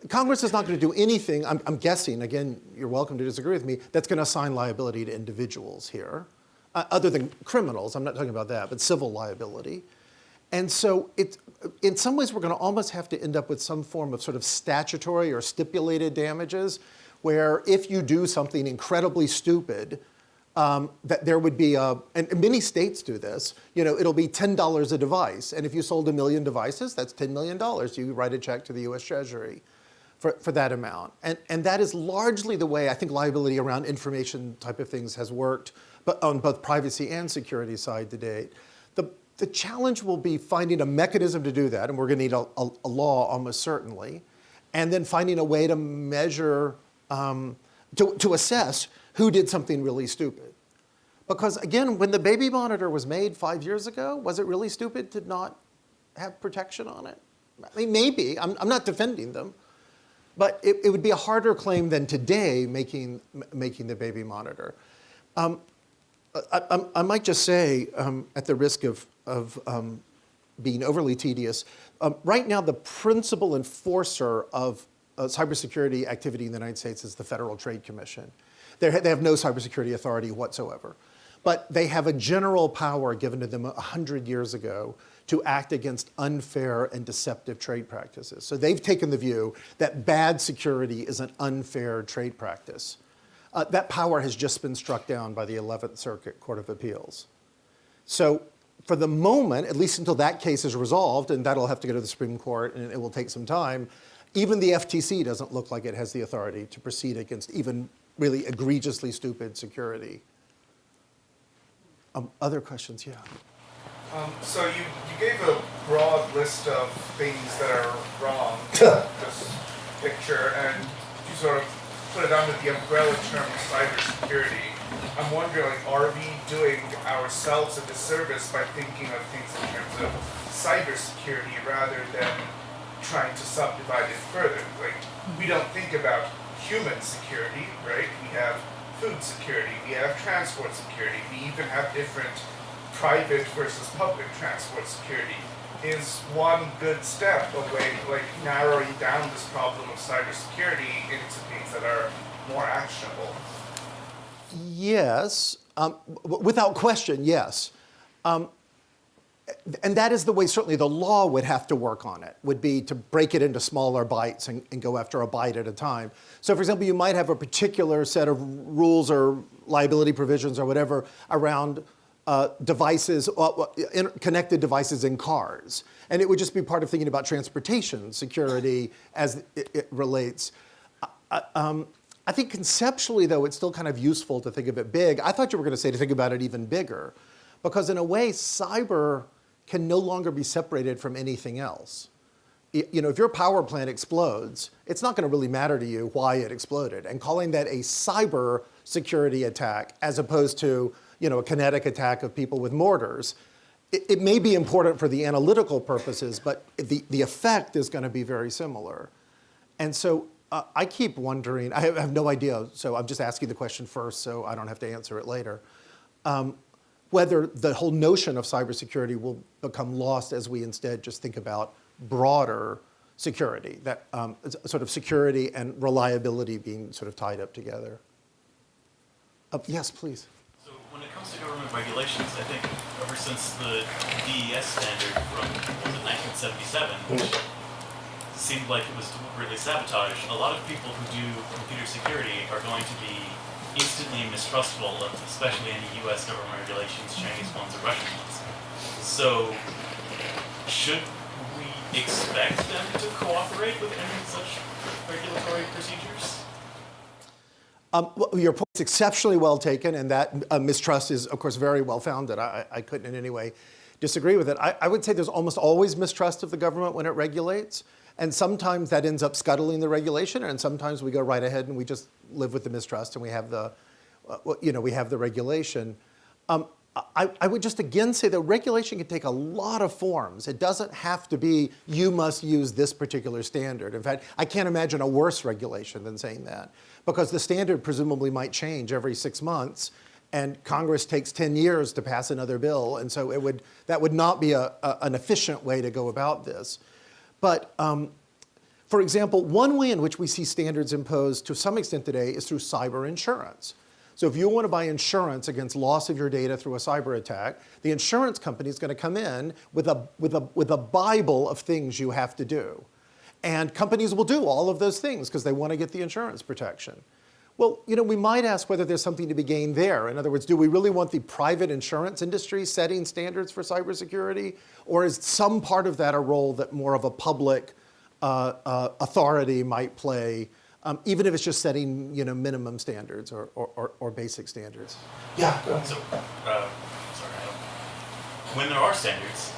Congress is not going to do anything, I'm guessing, again, you're welcome to disagree with me, that's going to assign liability to individuals here, other than criminals. I'm not talking about that, but civil liability. And so in some ways, we're going to almost have to end up with some form of sort of statutory or stipulated damages, where if you do something incredibly stupid, that there would be and many states do this, it'll be $10 a device. And if you sold 1 million devices, that's $10 million. You write a check to the US Treasury for that amount. And that is largely the way I think liability around information type of things has worked, but on both privacy and security side to date. The challenge will be finding a mechanism to do that, and we're going to need a law almost certainly, and then finding a way to measure, to assess who did something really stupid. Because again, when the baby monitor was made 5 years ago, was it really stupid to not have protection on it? I mean, maybe. I'm not defending them. But it would be a harder claim than today making the baby monitor. I might just say, at the risk of being overly tedious, right now the principal enforcer of cybersecurity activity in the United States is the Federal Trade Commission. They have no cybersecurity authority whatsoever. But they have a general power given to them 100 years ago to act against unfair and deceptive trade practices. So they've taken the view that bad security is an unfair trade practice. That power has just been struck down by the 11th Circuit Court of Appeals. So for the moment, at least until that case is resolved, and that'll have to go to the Supreme Court and it will take some time, even the FTC doesn't look like it has the authority to proceed against even really egregiously stupid security. Other questions? Yeah. So you gave a broad list of things that are wrong in this picture, and you sort of put it under the umbrella term of cybersecurity. I'm wondering, are we doing ourselves a disservice by thinking of things in terms of cybersecurity rather than trying to subdivide it further? Like, we don't think about human security, right? We have food security, we have transport security, we even have different private versus public transport security. Is one good step away, like narrowing down this problem of cybersecurity into things that are more actionable? Yes, without question, yes. and that is the way certainly the law would have to work on it, would be to break it into smaller bites and go after a bite at a time. So for example, you might have a particular set of rules or liability provisions or whatever around devices, connected devices in cars. And it would just be part of thinking about transportation security as it relates. I think conceptually, though, it's still kind of useful to think of it big. I thought you were going to say to think about it even bigger, because in a way, cyber can no longer be separated from anything else. You know, if your power plant explodes, it's not going to really matter to you why it exploded. And calling that a cyber security attack as opposed to, you know, a kinetic attack of people with mortars, it may be important for the analytical purposes, but the effect is going to be very similar. And so I keep wondering, I have no idea, so I'm just asking the question first so I don't have to answer it later, whether the whole notion of cybersecurity will become lost as we instead just think about broader security, that sort of security and reliability being sort of tied up together. Yes, please. So when it comes to government regulations, I think ever since the DES standard from, was it 1977, which seemed like it was deliberately sabotaged, a lot of people who do computer security are going to be instantly mistrustful of especially any US government regulations, Chinese ones or Russian ones. So should we expect them to cooperate with any such regulatory procedures? Well, your point's exceptionally well taken, and that mistrust is, of course, very well founded. I couldn't in any way disagree with it. I would say there's almost always mistrust of the government when it regulates, and sometimes that ends up scuttling the regulation, and sometimes we go right ahead and we just live with the mistrust and we have the, we have the regulation. I would just again say that regulation can take a lot of forms. It doesn't have to be, you must use this particular standard. In fact, I can't imagine a worse regulation than saying that, because the standard presumably might change every 6 months, and Congress takes 10 years to pass another bill, and so that would not be an efficient way to go about this. But for example, one way in which we see standards imposed to some extent today is through cyber insurance. So if you want to buy insurance against loss of your data through a cyber attack, the insurance company is going to come in with a Bible of things you have to do. And companies will do all of those things because they want to get the insurance protection. Well, we might ask whether there's something to be gained there. In other words, do we really want the private insurance industry setting standards for cybersecurity? Or is some part of that a role that more of a public authority might play, even if it's just setting minimum standards or basic standards? Yeah, go ahead. So, when there are standards,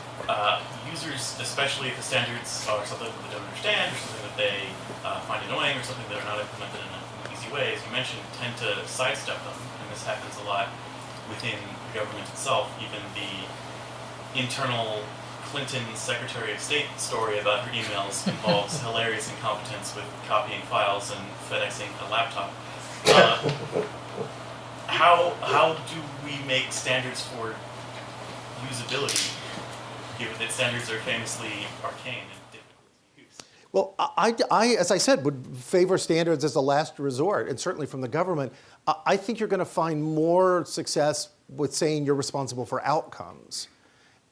users, especially if the standards are something that they don't understand or something that they find annoying or something that are not implemented in an easy way, as you mentioned, tend to sidestep them. And this happens a lot within the government itself. Even the internal Clinton Secretary of State story about her emails involves hilarious incompetence with copying files and FedExing a laptop. How do we make standards for usability, given that standards are famously arcane and difficult to use? Well, I, as I said, would favor standards as a last resort, and certainly from the government. I think you're going to find more success with saying you're responsible for outcomes.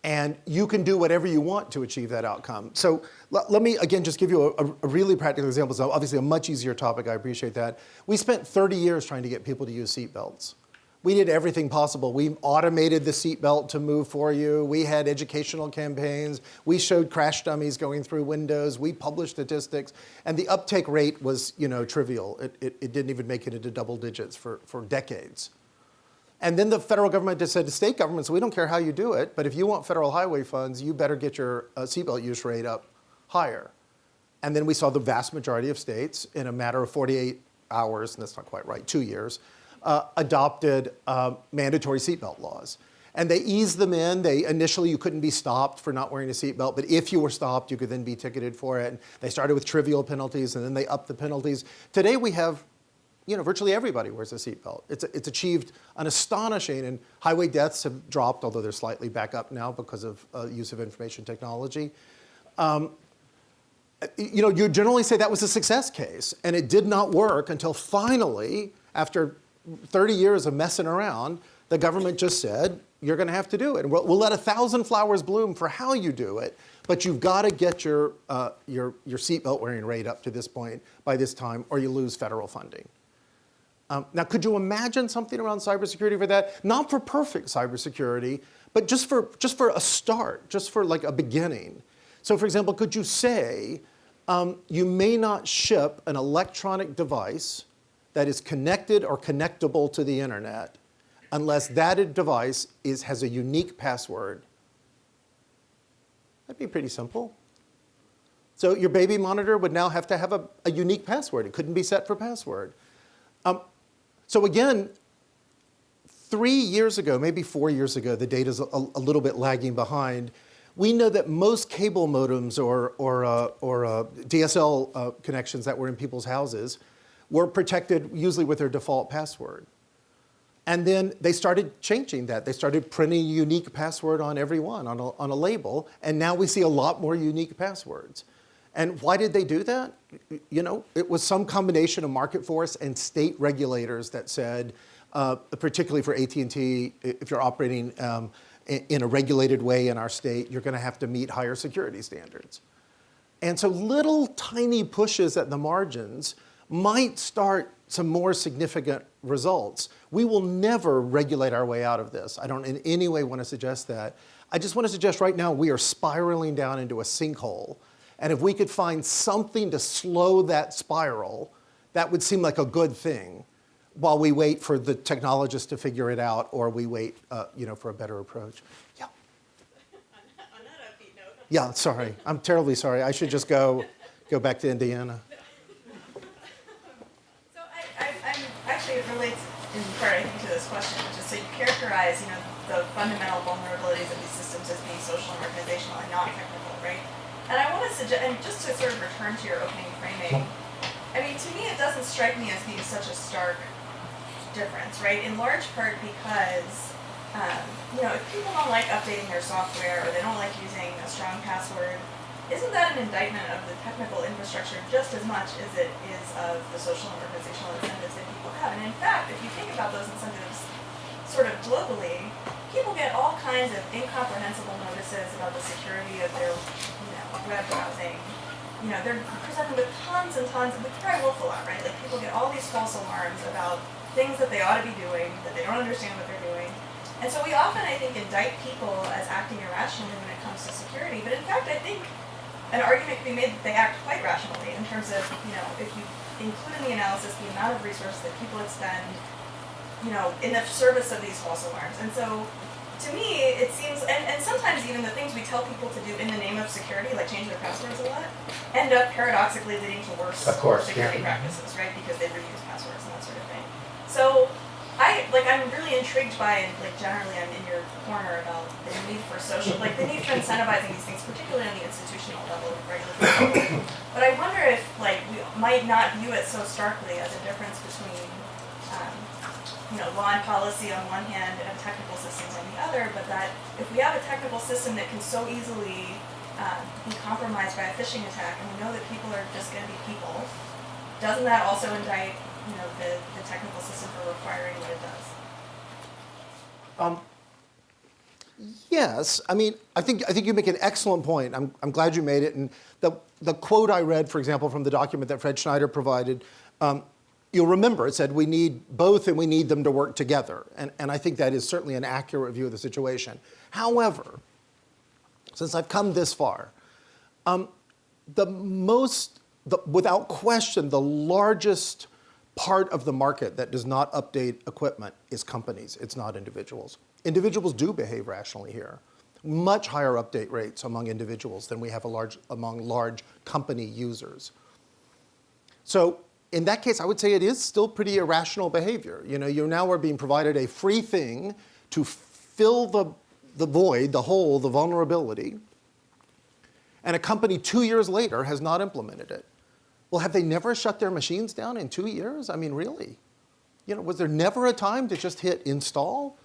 And you can do whatever you want to achieve that outcome. So let me, again, just give you a really practical example. So obviously a much easier topic, I appreciate that. We spent 30 years trying to get people to use seatbelts. We did everything possible. We automated the seatbelt to move for you. We had educational campaigns. We showed crash dummies going through windows. We published statistics. And the uptake rate was, trivial. It didn't even make it into double digits for decades. And then the federal government just said to state governments, we don't care how you do it, but if you want federal highway funds, you better get your seatbelt use rate up higher. And then we saw the vast majority of states, in a matter of 48 hours, and that's not quite right, 2 years, adopted mandatory seatbelt laws. And they eased them in. Initially, you couldn't be stopped for not wearing a seatbelt, but if you were stopped, you could then be ticketed for it. And they started with trivial penalties, and then they upped the penalties. Today, we have virtually everybody wears a seatbelt. It's achieved an astonishing, and highway deaths have dropped, although they're slightly back up now because of use of information technology. You generally say that was a success case, and it did not work until finally, after 30 years of messing around, The government just said, you're going to have to do it. And we'll let 1,000 flowers bloom for how you do it, but you've got to get your seatbelt wearing rate up to this point by this time, or you lose federal funding. Now, could you imagine something around cybersecurity for that? Not for perfect cybersecurity, but just for a start, just for like a beginning. So, for example, could you say you may not ship an electronic device that is connected or connectable to the internet unless that device has a unique password? That'd be pretty simple. So your baby monitor would now have to have a unique password. It couldn't be set for password. So again, 3 years ago, maybe 4 years ago, the data's a little bit lagging behind. We know that most cable modems or DSL connections that were in people's houses were protected usually with their default password. And then they started changing that. They started printing a unique password on every one, on a label, and now we see a lot more unique passwords. And why did they do that? You know, it was some combination of market force and state regulators that said, particularly for AT&T, if you're operating in a regulated way in our state, you're going to have to meet higher security standards. And so little tiny pushes at the margins might start some more significant results. We will never regulate our way out of this. I don't in any way want to suggest that. I just want to suggest right now we are spiraling down into a sinkhole. And if we could find something to slow that spiral, that would seem like a good thing while we wait for the technologists to figure it out, or we wait for a better approach. Yeah. On that upbeat note. Yeah, sorry. I'm terribly sorry. I should just go back to Indiana. So I'm actually, it relates in part, I think, to this question, which is, so you characterize, the fundamental vulnerabilities of these systems as being social and organizational and not technical, right? And I want to suggest, and just to sort of return to your opening framing, I mean, to me, it doesn't strike me as being such a stark difference, right? In large part because, if people don't like updating their software or they don't like using a strong password, isn't that an indictment of the technical infrastructure just as much as it is of the social and organizational incentives that people have? And in fact, if you think about those incentives sort of globally, people get all kinds of incomprehensible notices about the security of their web browsing. They're presented with tons and tons, we cry wolf a lot, right? Like, people get all these false alarms about things that they ought to be doing, that they don't understand what they're doing. And so we often, I think, indict people as acting irrationally when it comes to security. But in fact, I think an argument can be made that they act quite rationally in terms of, if you include in the analysis the amount of resources that people expend, in the service of these false alarms. And so, to me, it seems, and sometimes even the things we tell people to do in the name of security, like change their passwords a lot, end up paradoxically leading to worse security practices, right? Because they reuse passwords and that sort of thing. So, I'm really intrigued by, and generally I'm in your corner about the need for the need for incentivizing these things, particularly on the institutional level, regulatory level. But I wonder if, we might not view it so starkly as a difference between, law and policy on one hand and technical systems on the other, but that if we have a technical system that can so easily be compromised by a phishing attack, and we know that people are just going to be people, doesn't that also indict, the technical system for requiring what it does? Yes, I mean, I think you make an excellent point. I'm glad you made it. And the quote I read, for example, from the document that Fred Schneider provided, you'll remember it said we need both and we need them to work together. And I think that is certainly an accurate view of the situation. However, since I've come this far, without question, the largest part of the market that does not update equipment is companies. It's not individuals. Individuals do behave rationally here. Much higher update rates among individuals than we have among large company users. So in that case, I would say it is still pretty irrational behavior. You now are being provided a free thing to fill the void, the hole, the vulnerability, and a company 2 years later has not implemented it. Well, have they never shut their machines down in 2 years? I mean, really? Was there never a time to just hit install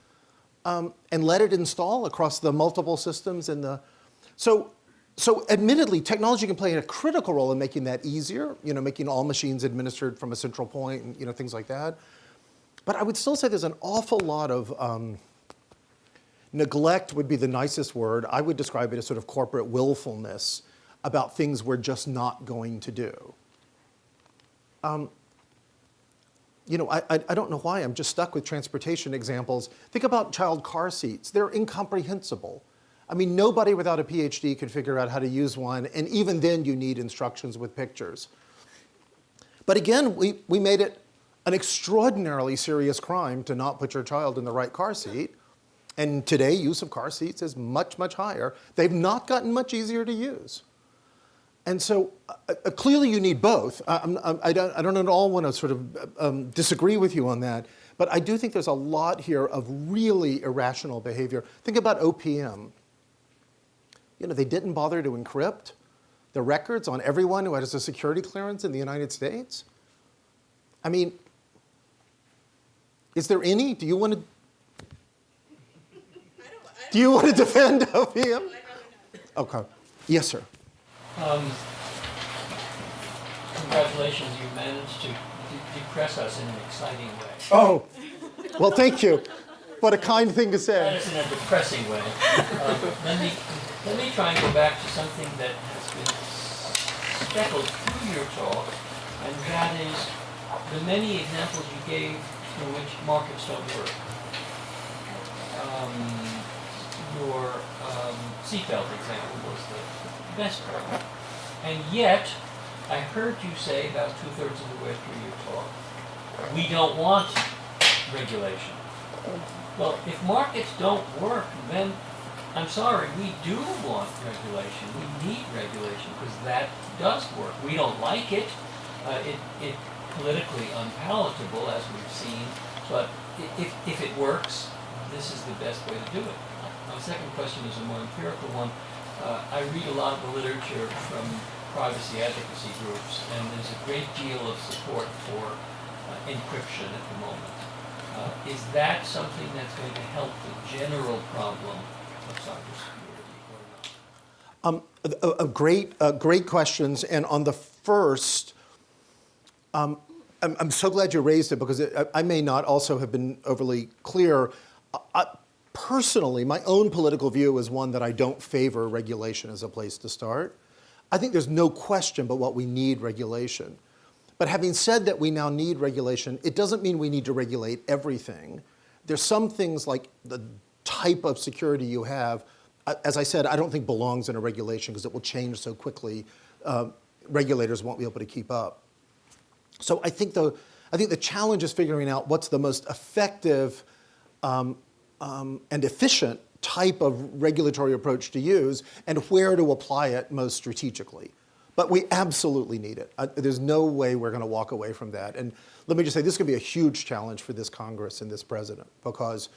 and let it install across the multiple systems? So admittedly, technology can play a critical role in making that easier, making all machines administered from a central point and things like that. But I would still say there's an awful lot of neglect would be the nicest word. I would describe it as sort of corporate willfulness about things we're just not going to do. You know, I don't know why I'm just stuck with transportation examples. Think about child car seats. They're incomprehensible. I mean, nobody without a PhD can figure out how to use one, and even then you need instructions with pictures. But again, we made it an extraordinarily serious crime to not put your child in the right car seat. And today, use of car seats is much, much higher. They've not gotten much easier to use. And so clearly you need both. I don't at all want to sort of disagree with you on that, but I do think there's a lot here of really irrational behavior. Think about OPM. You know, they didn't bother to encrypt the records on everyone who has a security clearance in the United States. I mean, is there any? Do you want to defend OPM? Okay. Yes, sir. Congratulations, you managed to depress us in an exciting way. Oh, well, thank you. What a kind thing to That say. is in a depressing way. Let me try and go back to something that has been speckled through your talk, and that is the many examples you gave in which markets don't work. Your seatbelt example was the best one. And yet, I heard you say about 2/3 of the way through your talk, we don't want regulation. Well, if markets don't work, then I'm sorry, we do want regulation. We need regulation because that does work. We don't like it. It's politically unpalatable, as we've seen, but if it works, this is the best way to do it. My second question is a more empirical one. I read a lot of the literature from privacy advocacy groups, and there's a great deal of support for encryption at the moment. Is that something that's going to help the general problem of cybersecurity or not? Great questions. And on the first, I'm so glad you raised it because I may not also have been overly clear. Personally, my own political view is one that I don't favor regulation as a place to start. I think there's no question but what we need regulation. But having said that we now need regulation, it doesn't mean we need to regulate everything. There's some things like the type of security you have, as I said, I don't think belongs in a regulation because it will change so quickly. Regulators won't be able to keep up. So I think the challenge is figuring out what's the most effective and efficient type of regulatory approach to use and where to apply it most strategically. But we absolutely need it. There's no way we're going to walk away from that. And let me just say, this is going to be a huge challenge for this Congress and this president, because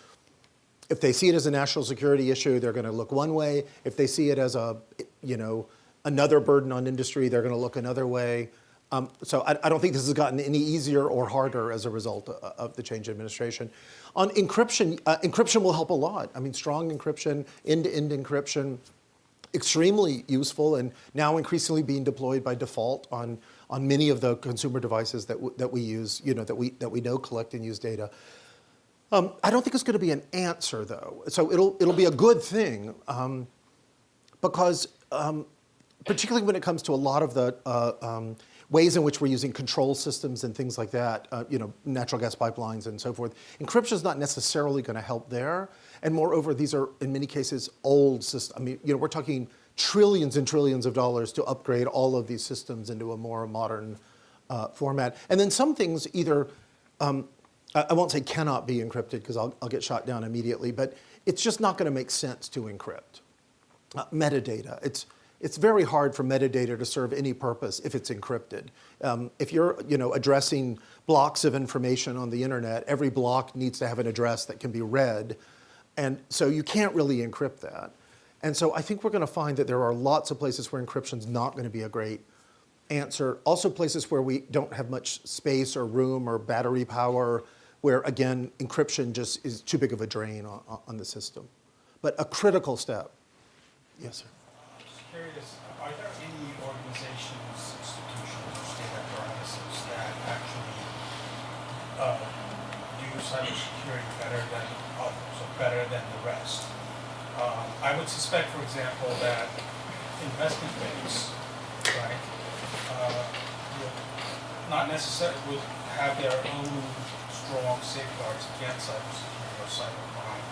if they see it as a national security issue, they're going to look one way. If they see it as another burden on industry, they're going to look another way. So I don't think this has gotten any easier or harder as a result of the change in administration. On encryption, encryption will help a lot. I mean, strong encryption, end-to-end encryption, extremely useful and now increasingly being deployed by default on many of the consumer devices that we use, that we know collect and use data. I don't think it's going to be an answer though. So it'll be a good thing because particularly when it comes to a lot of the ways in which we're using control systems and things like that, natural gas pipelines and so forth. Encryption is not necessarily going to help there. And moreover, these are, in many cases, old systems. I mean, we're talking trillions and trillions of dollars to upgrade all of these systems into a more modern format. And then some things either, I won't say cannot be encrypted because I'll get shot down immediately, but it's just not going to make sense to encrypt. Metadata, it's very hard for metadata to serve any purpose if it's encrypted. If you're addressing blocks of information on the internet, every block needs to have an address that can be read. And so you can't really encrypt that. And so I think we're going to find that there are lots of places where encryption is not going to be a great answer. Also places where we don't have much space or room or battery power, where again, encryption just is too big of a drain on the system. But a critical step. Yes, sir. Curious, are there any organizations, institutions, or state apparatuses that actually do cybersecurity better than others, or better than the rest. I would suspect, for example, that investment banks, right, would not necessarily would have their own strong safeguards against cybersecurity or cybercrime,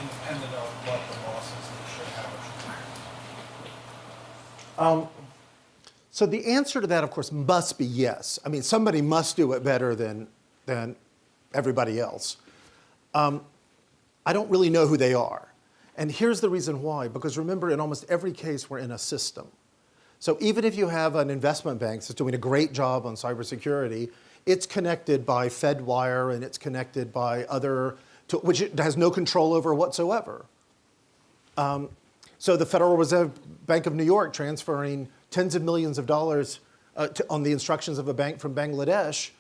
independent of what the law says they should have or shouldn't have. So the answer to that, of course, must be yes. I mean, somebody must do it better than everybody else. I don't really know who they are. And here's the reason why. Because remember, in almost every case, we're in a system. So even if you have an investment bank that's doing a great job on cybersecurity, it's connected by Fedwire and it's connected by other, which it has no control over whatsoever. So the Federal Reserve Bank of New York transferring tens of millions of dollars on the instructions of a bank from Bangladesh,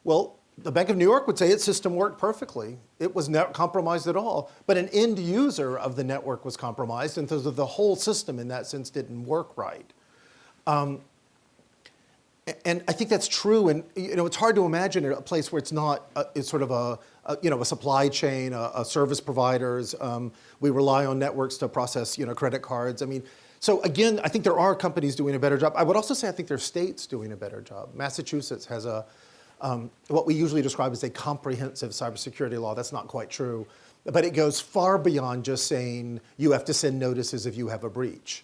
well, the Bank of New York would say its system worked perfectly. It was not compromised at all. But an end user of the network was compromised, and so the whole system in that sense didn't work right. And I think that's true. And it's hard to imagine a place where it's not it's sort of a supply chain, a service providers. We rely on networks to process credit cards. I mean, so again, I think there are companies doing a better job. I would also say I think there are states doing a better job. Massachusetts has what we usually describe as a comprehensive cybersecurity law. That's not quite true, but it goes far beyond just saying you have to send notices if you have a breach.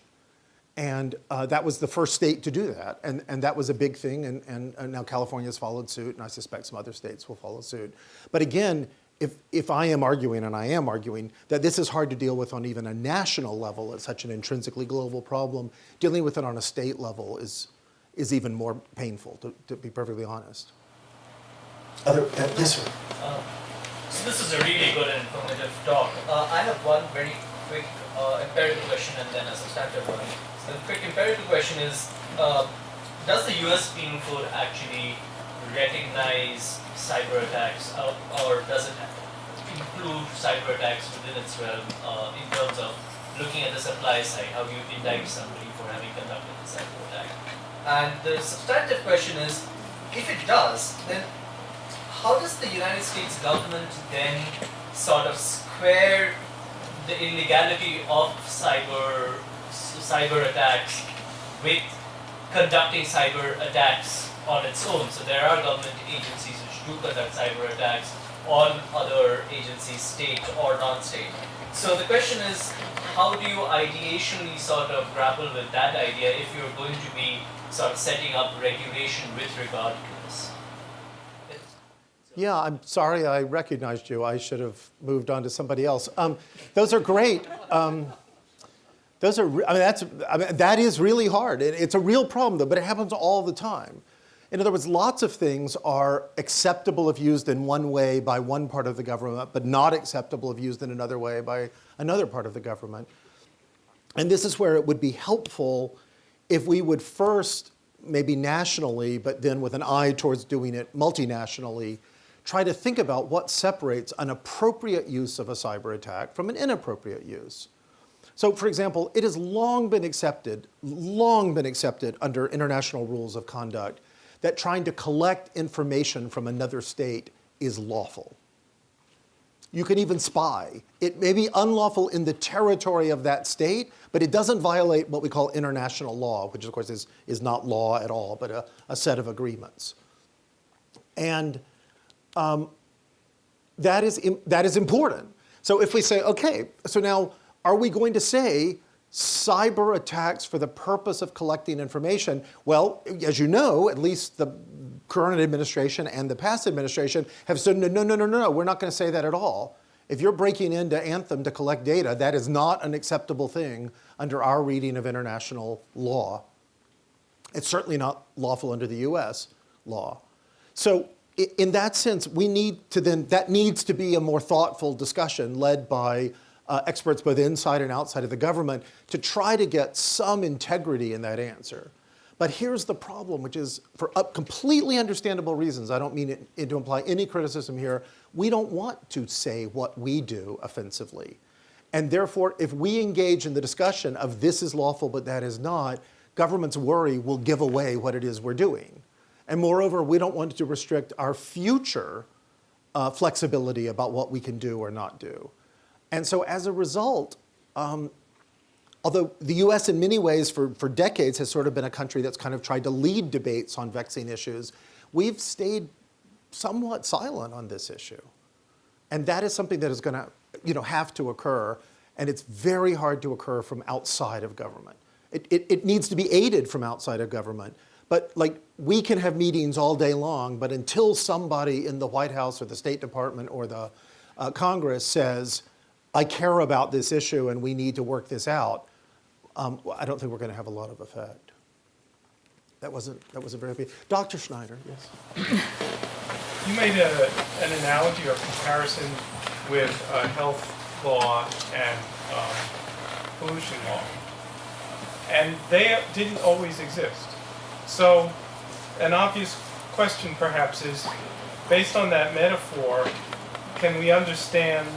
And that was the first state to do that, and that was a big thing, and now California's followed suit, and I suspect some other states will follow suit. But again, if I am arguing, and I am arguing, that this is hard to deal with on even a national level, it's such an intrinsically global problem, dealing with it on a state level is even more painful, to be perfectly honest. Yes, sir. So this is a really good and informative talk. I have one very quick imperative question and then a substantive one. So the quick imperative question is, does the US Penal Code actually recognize cyber attacks, or does it include cyber attacks within its realm in terms of looking at the supply side, how you indict somebody for having conducted the cyber attack? And the substantive question is, if it does, then how does the United States government then sort of square the illegality of cyber attacks with conducting cyber attacks on its own? So there are government agencies which do conduct cyber attacks on other agencies, state or non-state. So the question is, how do you ideationally sort of grapple with that idea if you're going to be sort of setting up regulation with regard to this? Yeah, I'm sorry I recognized you. I should have moved on to somebody else. Those are great. That is really hard. It's a real problem, though, but it happens all the time. In other words, lots of things are acceptable if used in one way by one part of the government, but not acceptable if used in another way by another part of the government. And this is where it would be helpful if we would first, maybe nationally, but then with an eye towards doing it multinationally, try to think about what separates an appropriate use of a cyber attack from an inappropriate use. So, for example, it has long been accepted under international rules of conduct that trying to collect information from another state is lawful. You can even spy. It may be unlawful in the territory of that state, but it doesn't violate what we call international law, which of course is not law at all, but a set of agreements. And that is important. So if we say, okay, so now are we going to say cyber attacks for the purpose of collecting information? Well, as you know, at least the current administration and the past administration have said, no, we're not going to say that at all. If you're breaking into Anthem to collect data, that is not an acceptable thing under our reading of international law. It's certainly not lawful under the US law. So in that sense, that needs to be a more thoughtful discussion led by experts both inside and outside of the government to try to get some integrity in that answer. But here's the problem, which is for completely understandable reasons, I don't mean it to imply any criticism here, we don't want to say what we do offensively. And therefore, if we engage in the discussion of this is lawful but that is not, government's worry will give away what it is we're doing. And moreover, we don't want to restrict our future flexibility about what we can do or not do. And so as a result, although the US in many ways for decades has sort of been a country that's kind of tried to lead debates on vaccine issues, we've stayed somewhat silent on this issue. And that is something that is going to have to occur, and it's very hard to occur from outside of government. It needs to be aided from outside of government. But like, we can have meetings all day long, but until somebody in the White House or the State Department or the Congress says, I care about this issue and we need to work this out, I don't think we're going to have a lot of effect. That wasn't very big. Dr. Schneider, yes. You made an analogy or comparison with health law and pollution law, and they didn't always exist. So an obvious question perhaps is, based on that metaphor, can we understand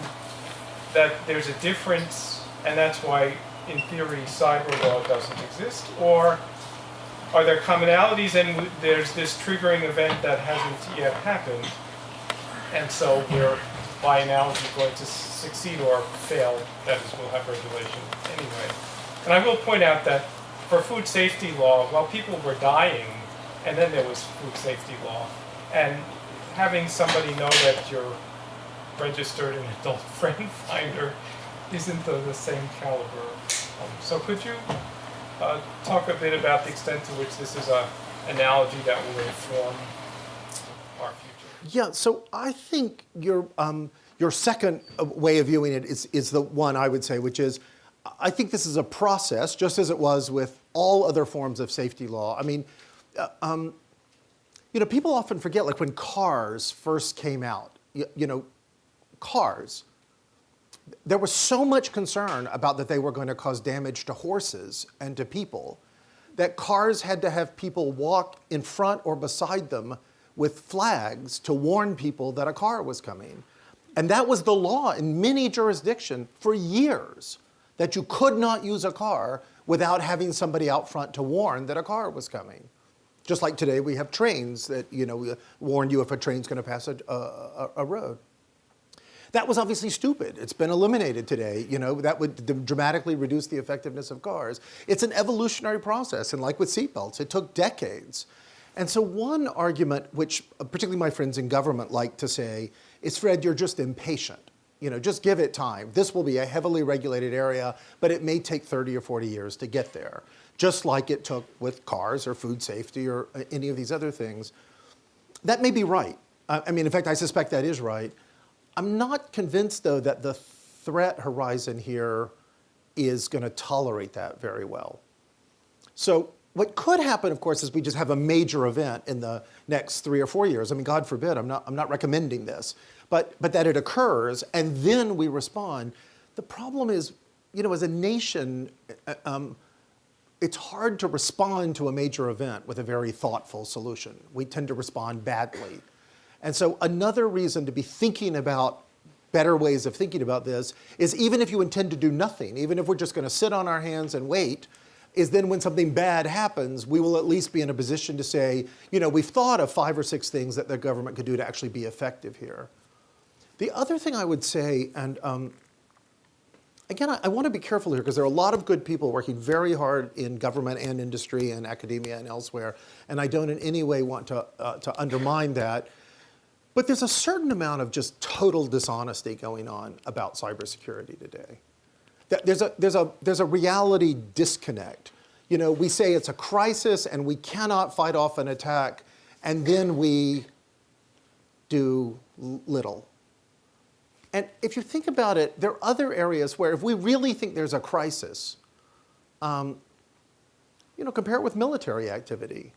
that there's a difference and that's why, in theory, cyber law doesn't exist? Or are there commonalities and there's this triggering event that hasn't yet happened, and so we're, by analogy, going to succeed or fail, that is, we'll have regulation anyway. And I will point out that for food safety law, while people were dying, and then there was food safety law, and having somebody know that you're registered an adult friend finder isn't the same caliber. So could you talk a bit about the extent to which this is an analogy that will inform our future? Yeah, so I think your second way of viewing it is the one I would say, which is, I think this is a process, just as it was with all other forms of safety law. I mean, people often forget, like when cars first came out, cars, there was so much concern about that they were going to cause damage to horses and to people that cars had to have people walk in front or beside them with flags to warn people that a car was coming. And that was the law in many jurisdictions for years, that you could not use a car without having somebody out front to warn that a car was coming. Just like today we have trains that warn you if a train's going to pass a road. That was obviously stupid. It's been eliminated today. That would dramatically reduce the effectiveness of cars. It's an evolutionary process, and like with seatbelts, it took decades. And so one argument, which particularly my friends in government like to say, is, Fred, you're just impatient. Just give it time. This will be a heavily regulated area, but it may take 30 or 40 years to get there, just like it took with cars or food safety or any of these other things. That may be right. In fact, I suspect that is right. I'm not convinced, though, that the threat horizon here is going to tolerate that very well. So what could happen, of course, is we just have a major event in the next 3 or 4 years. God forbid, I'm not recommending this, but that it occurs and then we respond. The problem is, as a nation, it's hard to respond to a major event with a very thoughtful solution. We tend to respond badly. And so another reason to be thinking about better ways of thinking about this is, even if you intend to do nothing, even if we're just going to sit on our hands and wait, is then when something bad happens, we will at least be in a position to say, we've thought of 5 or 6 things that the government could do to actually be effective here. The other thing I would say, and again, I want to be careful here because there are a lot of good people working very hard in government and industry and academia and elsewhere, and I don't in any way want to undermine that. But there's a certain amount of just total dishonesty going on about cybersecurity today. There's a reality disconnect. We say it's a crisis and we cannot fight off an attack, and then we do little. And if you think about it, there are other areas where if we really think there's a crisis, compare it with military activity.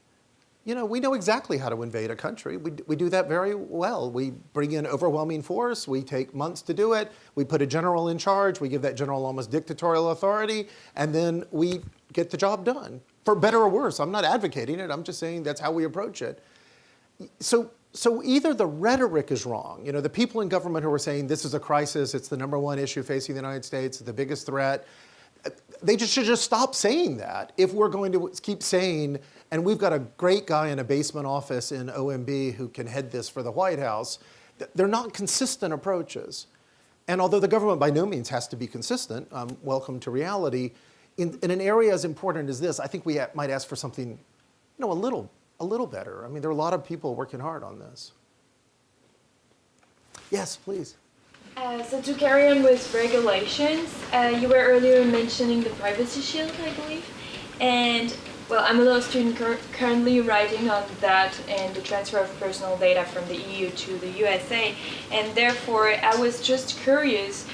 We know exactly how to invade a country. We do that very well. We bring in overwhelming force. We take months to do it. We put a general in charge. We give that general almost dictatorial authority, and then we get the job done. For better or worse, I'm not advocating it. I'm just saying that's how we approach it. So either the rhetoric is wrong. The people in government who are saying this is a crisis, it's the #1 issue facing the United States, the biggest threat, they should just stop saying that if we're going to keep saying, and we've got a great guy in a basement office in OMB who can head this for the White House, they're not consistent approaches. And although the government by no means has to be consistent, welcome to reality, in an area as important as this, I think we might ask for something, a little better. I mean, there are a lot of people working hard on this. Yes, please. So to carry on with regulations, you were earlier mentioning the privacy shield, I believe. And, well, I'm a law student currently writing on that and the transfer of personal data from the EU to the USA. And therefore, I was just curious,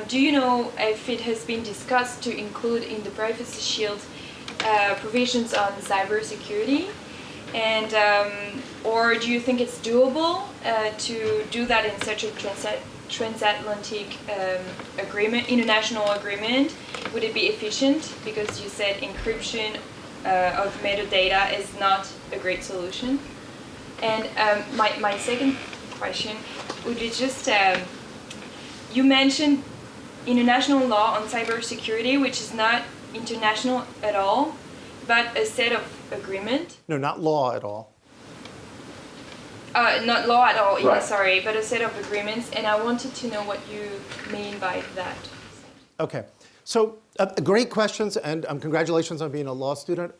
do you know if it has been discussed to include in the privacy shield provisions on cybersecurity? And, or do you think it's doable to do that in such a transatlantic agreement, international agreement? Would it be efficient? Because you said encryption of metadata is not a great solution. And my second question would be just, you mentioned international law on cybersecurity, which is not international at all, but a set of agreement. No, not law at all. Not law at all, Right. yeah, sorry, but a set of agreements, and I wanted to know what you mean by that. Okay, so great questions, and congratulations on being a law student.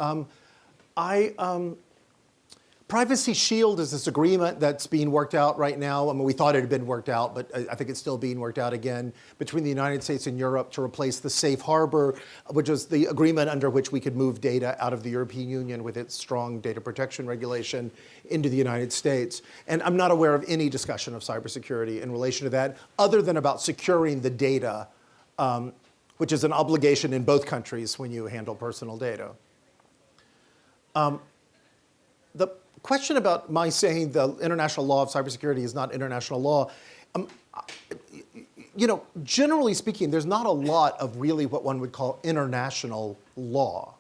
Privacy Shield is this agreement that's being worked out right now. I mean, we thought it had been worked out, but I think it's still being worked out again between the United States and Europe to replace the Safe Harbor, which is the agreement under which we could move data out of the European Union with its strong data protection regulation into the United States. And I'm not aware of any discussion of cybersecurity in relation to that, other than about securing the data, which is an obligation in both countries when you handle personal data. The question about my saying the international law of cybersecurity is not international law, generally speaking, there's not a lot of really what one would call international law.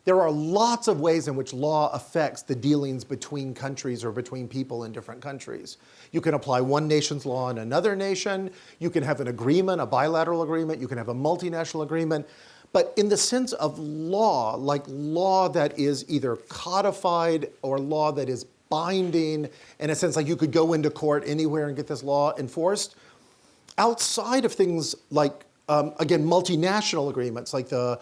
There are lots of ways in which law affects the dealings between countries or between people in different countries. You can apply one nation's law in another nation. You can have an agreement, a bilateral agreement. You can have a multinational agreement. But in the sense of law, like law that is either codified or law that is binding, in a sense like you could go into court anywhere and get this law enforced, outside of things like, again, multinational agreements, like the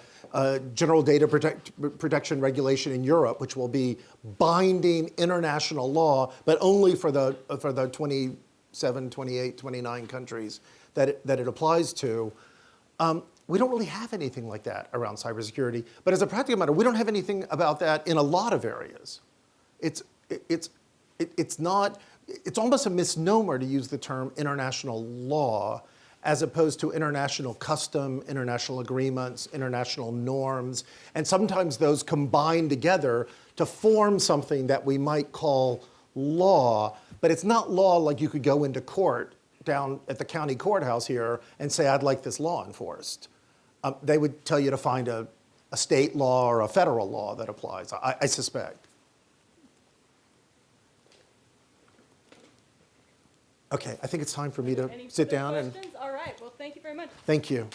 General Data Protection Regulation in Europe, which will be binding international law, but only for the 27, 28, 29 countries that it applies to. We don't really have anything like that around cybersecurity. But as a practical matter, we don't have anything about that in a lot of areas. It's almost a misnomer to use the term international law as opposed to international custom, international agreements, international norms. And sometimes those combine together to form something that we might call law. But it's not law like you could go into court down at the county courthouse here and say, I'd like this law enforced. They would tell you to find a state law or a federal law that applies, I suspect. Okay, I think it's time for me to sit down. Questions? All right, well, thank you very much. Thank you.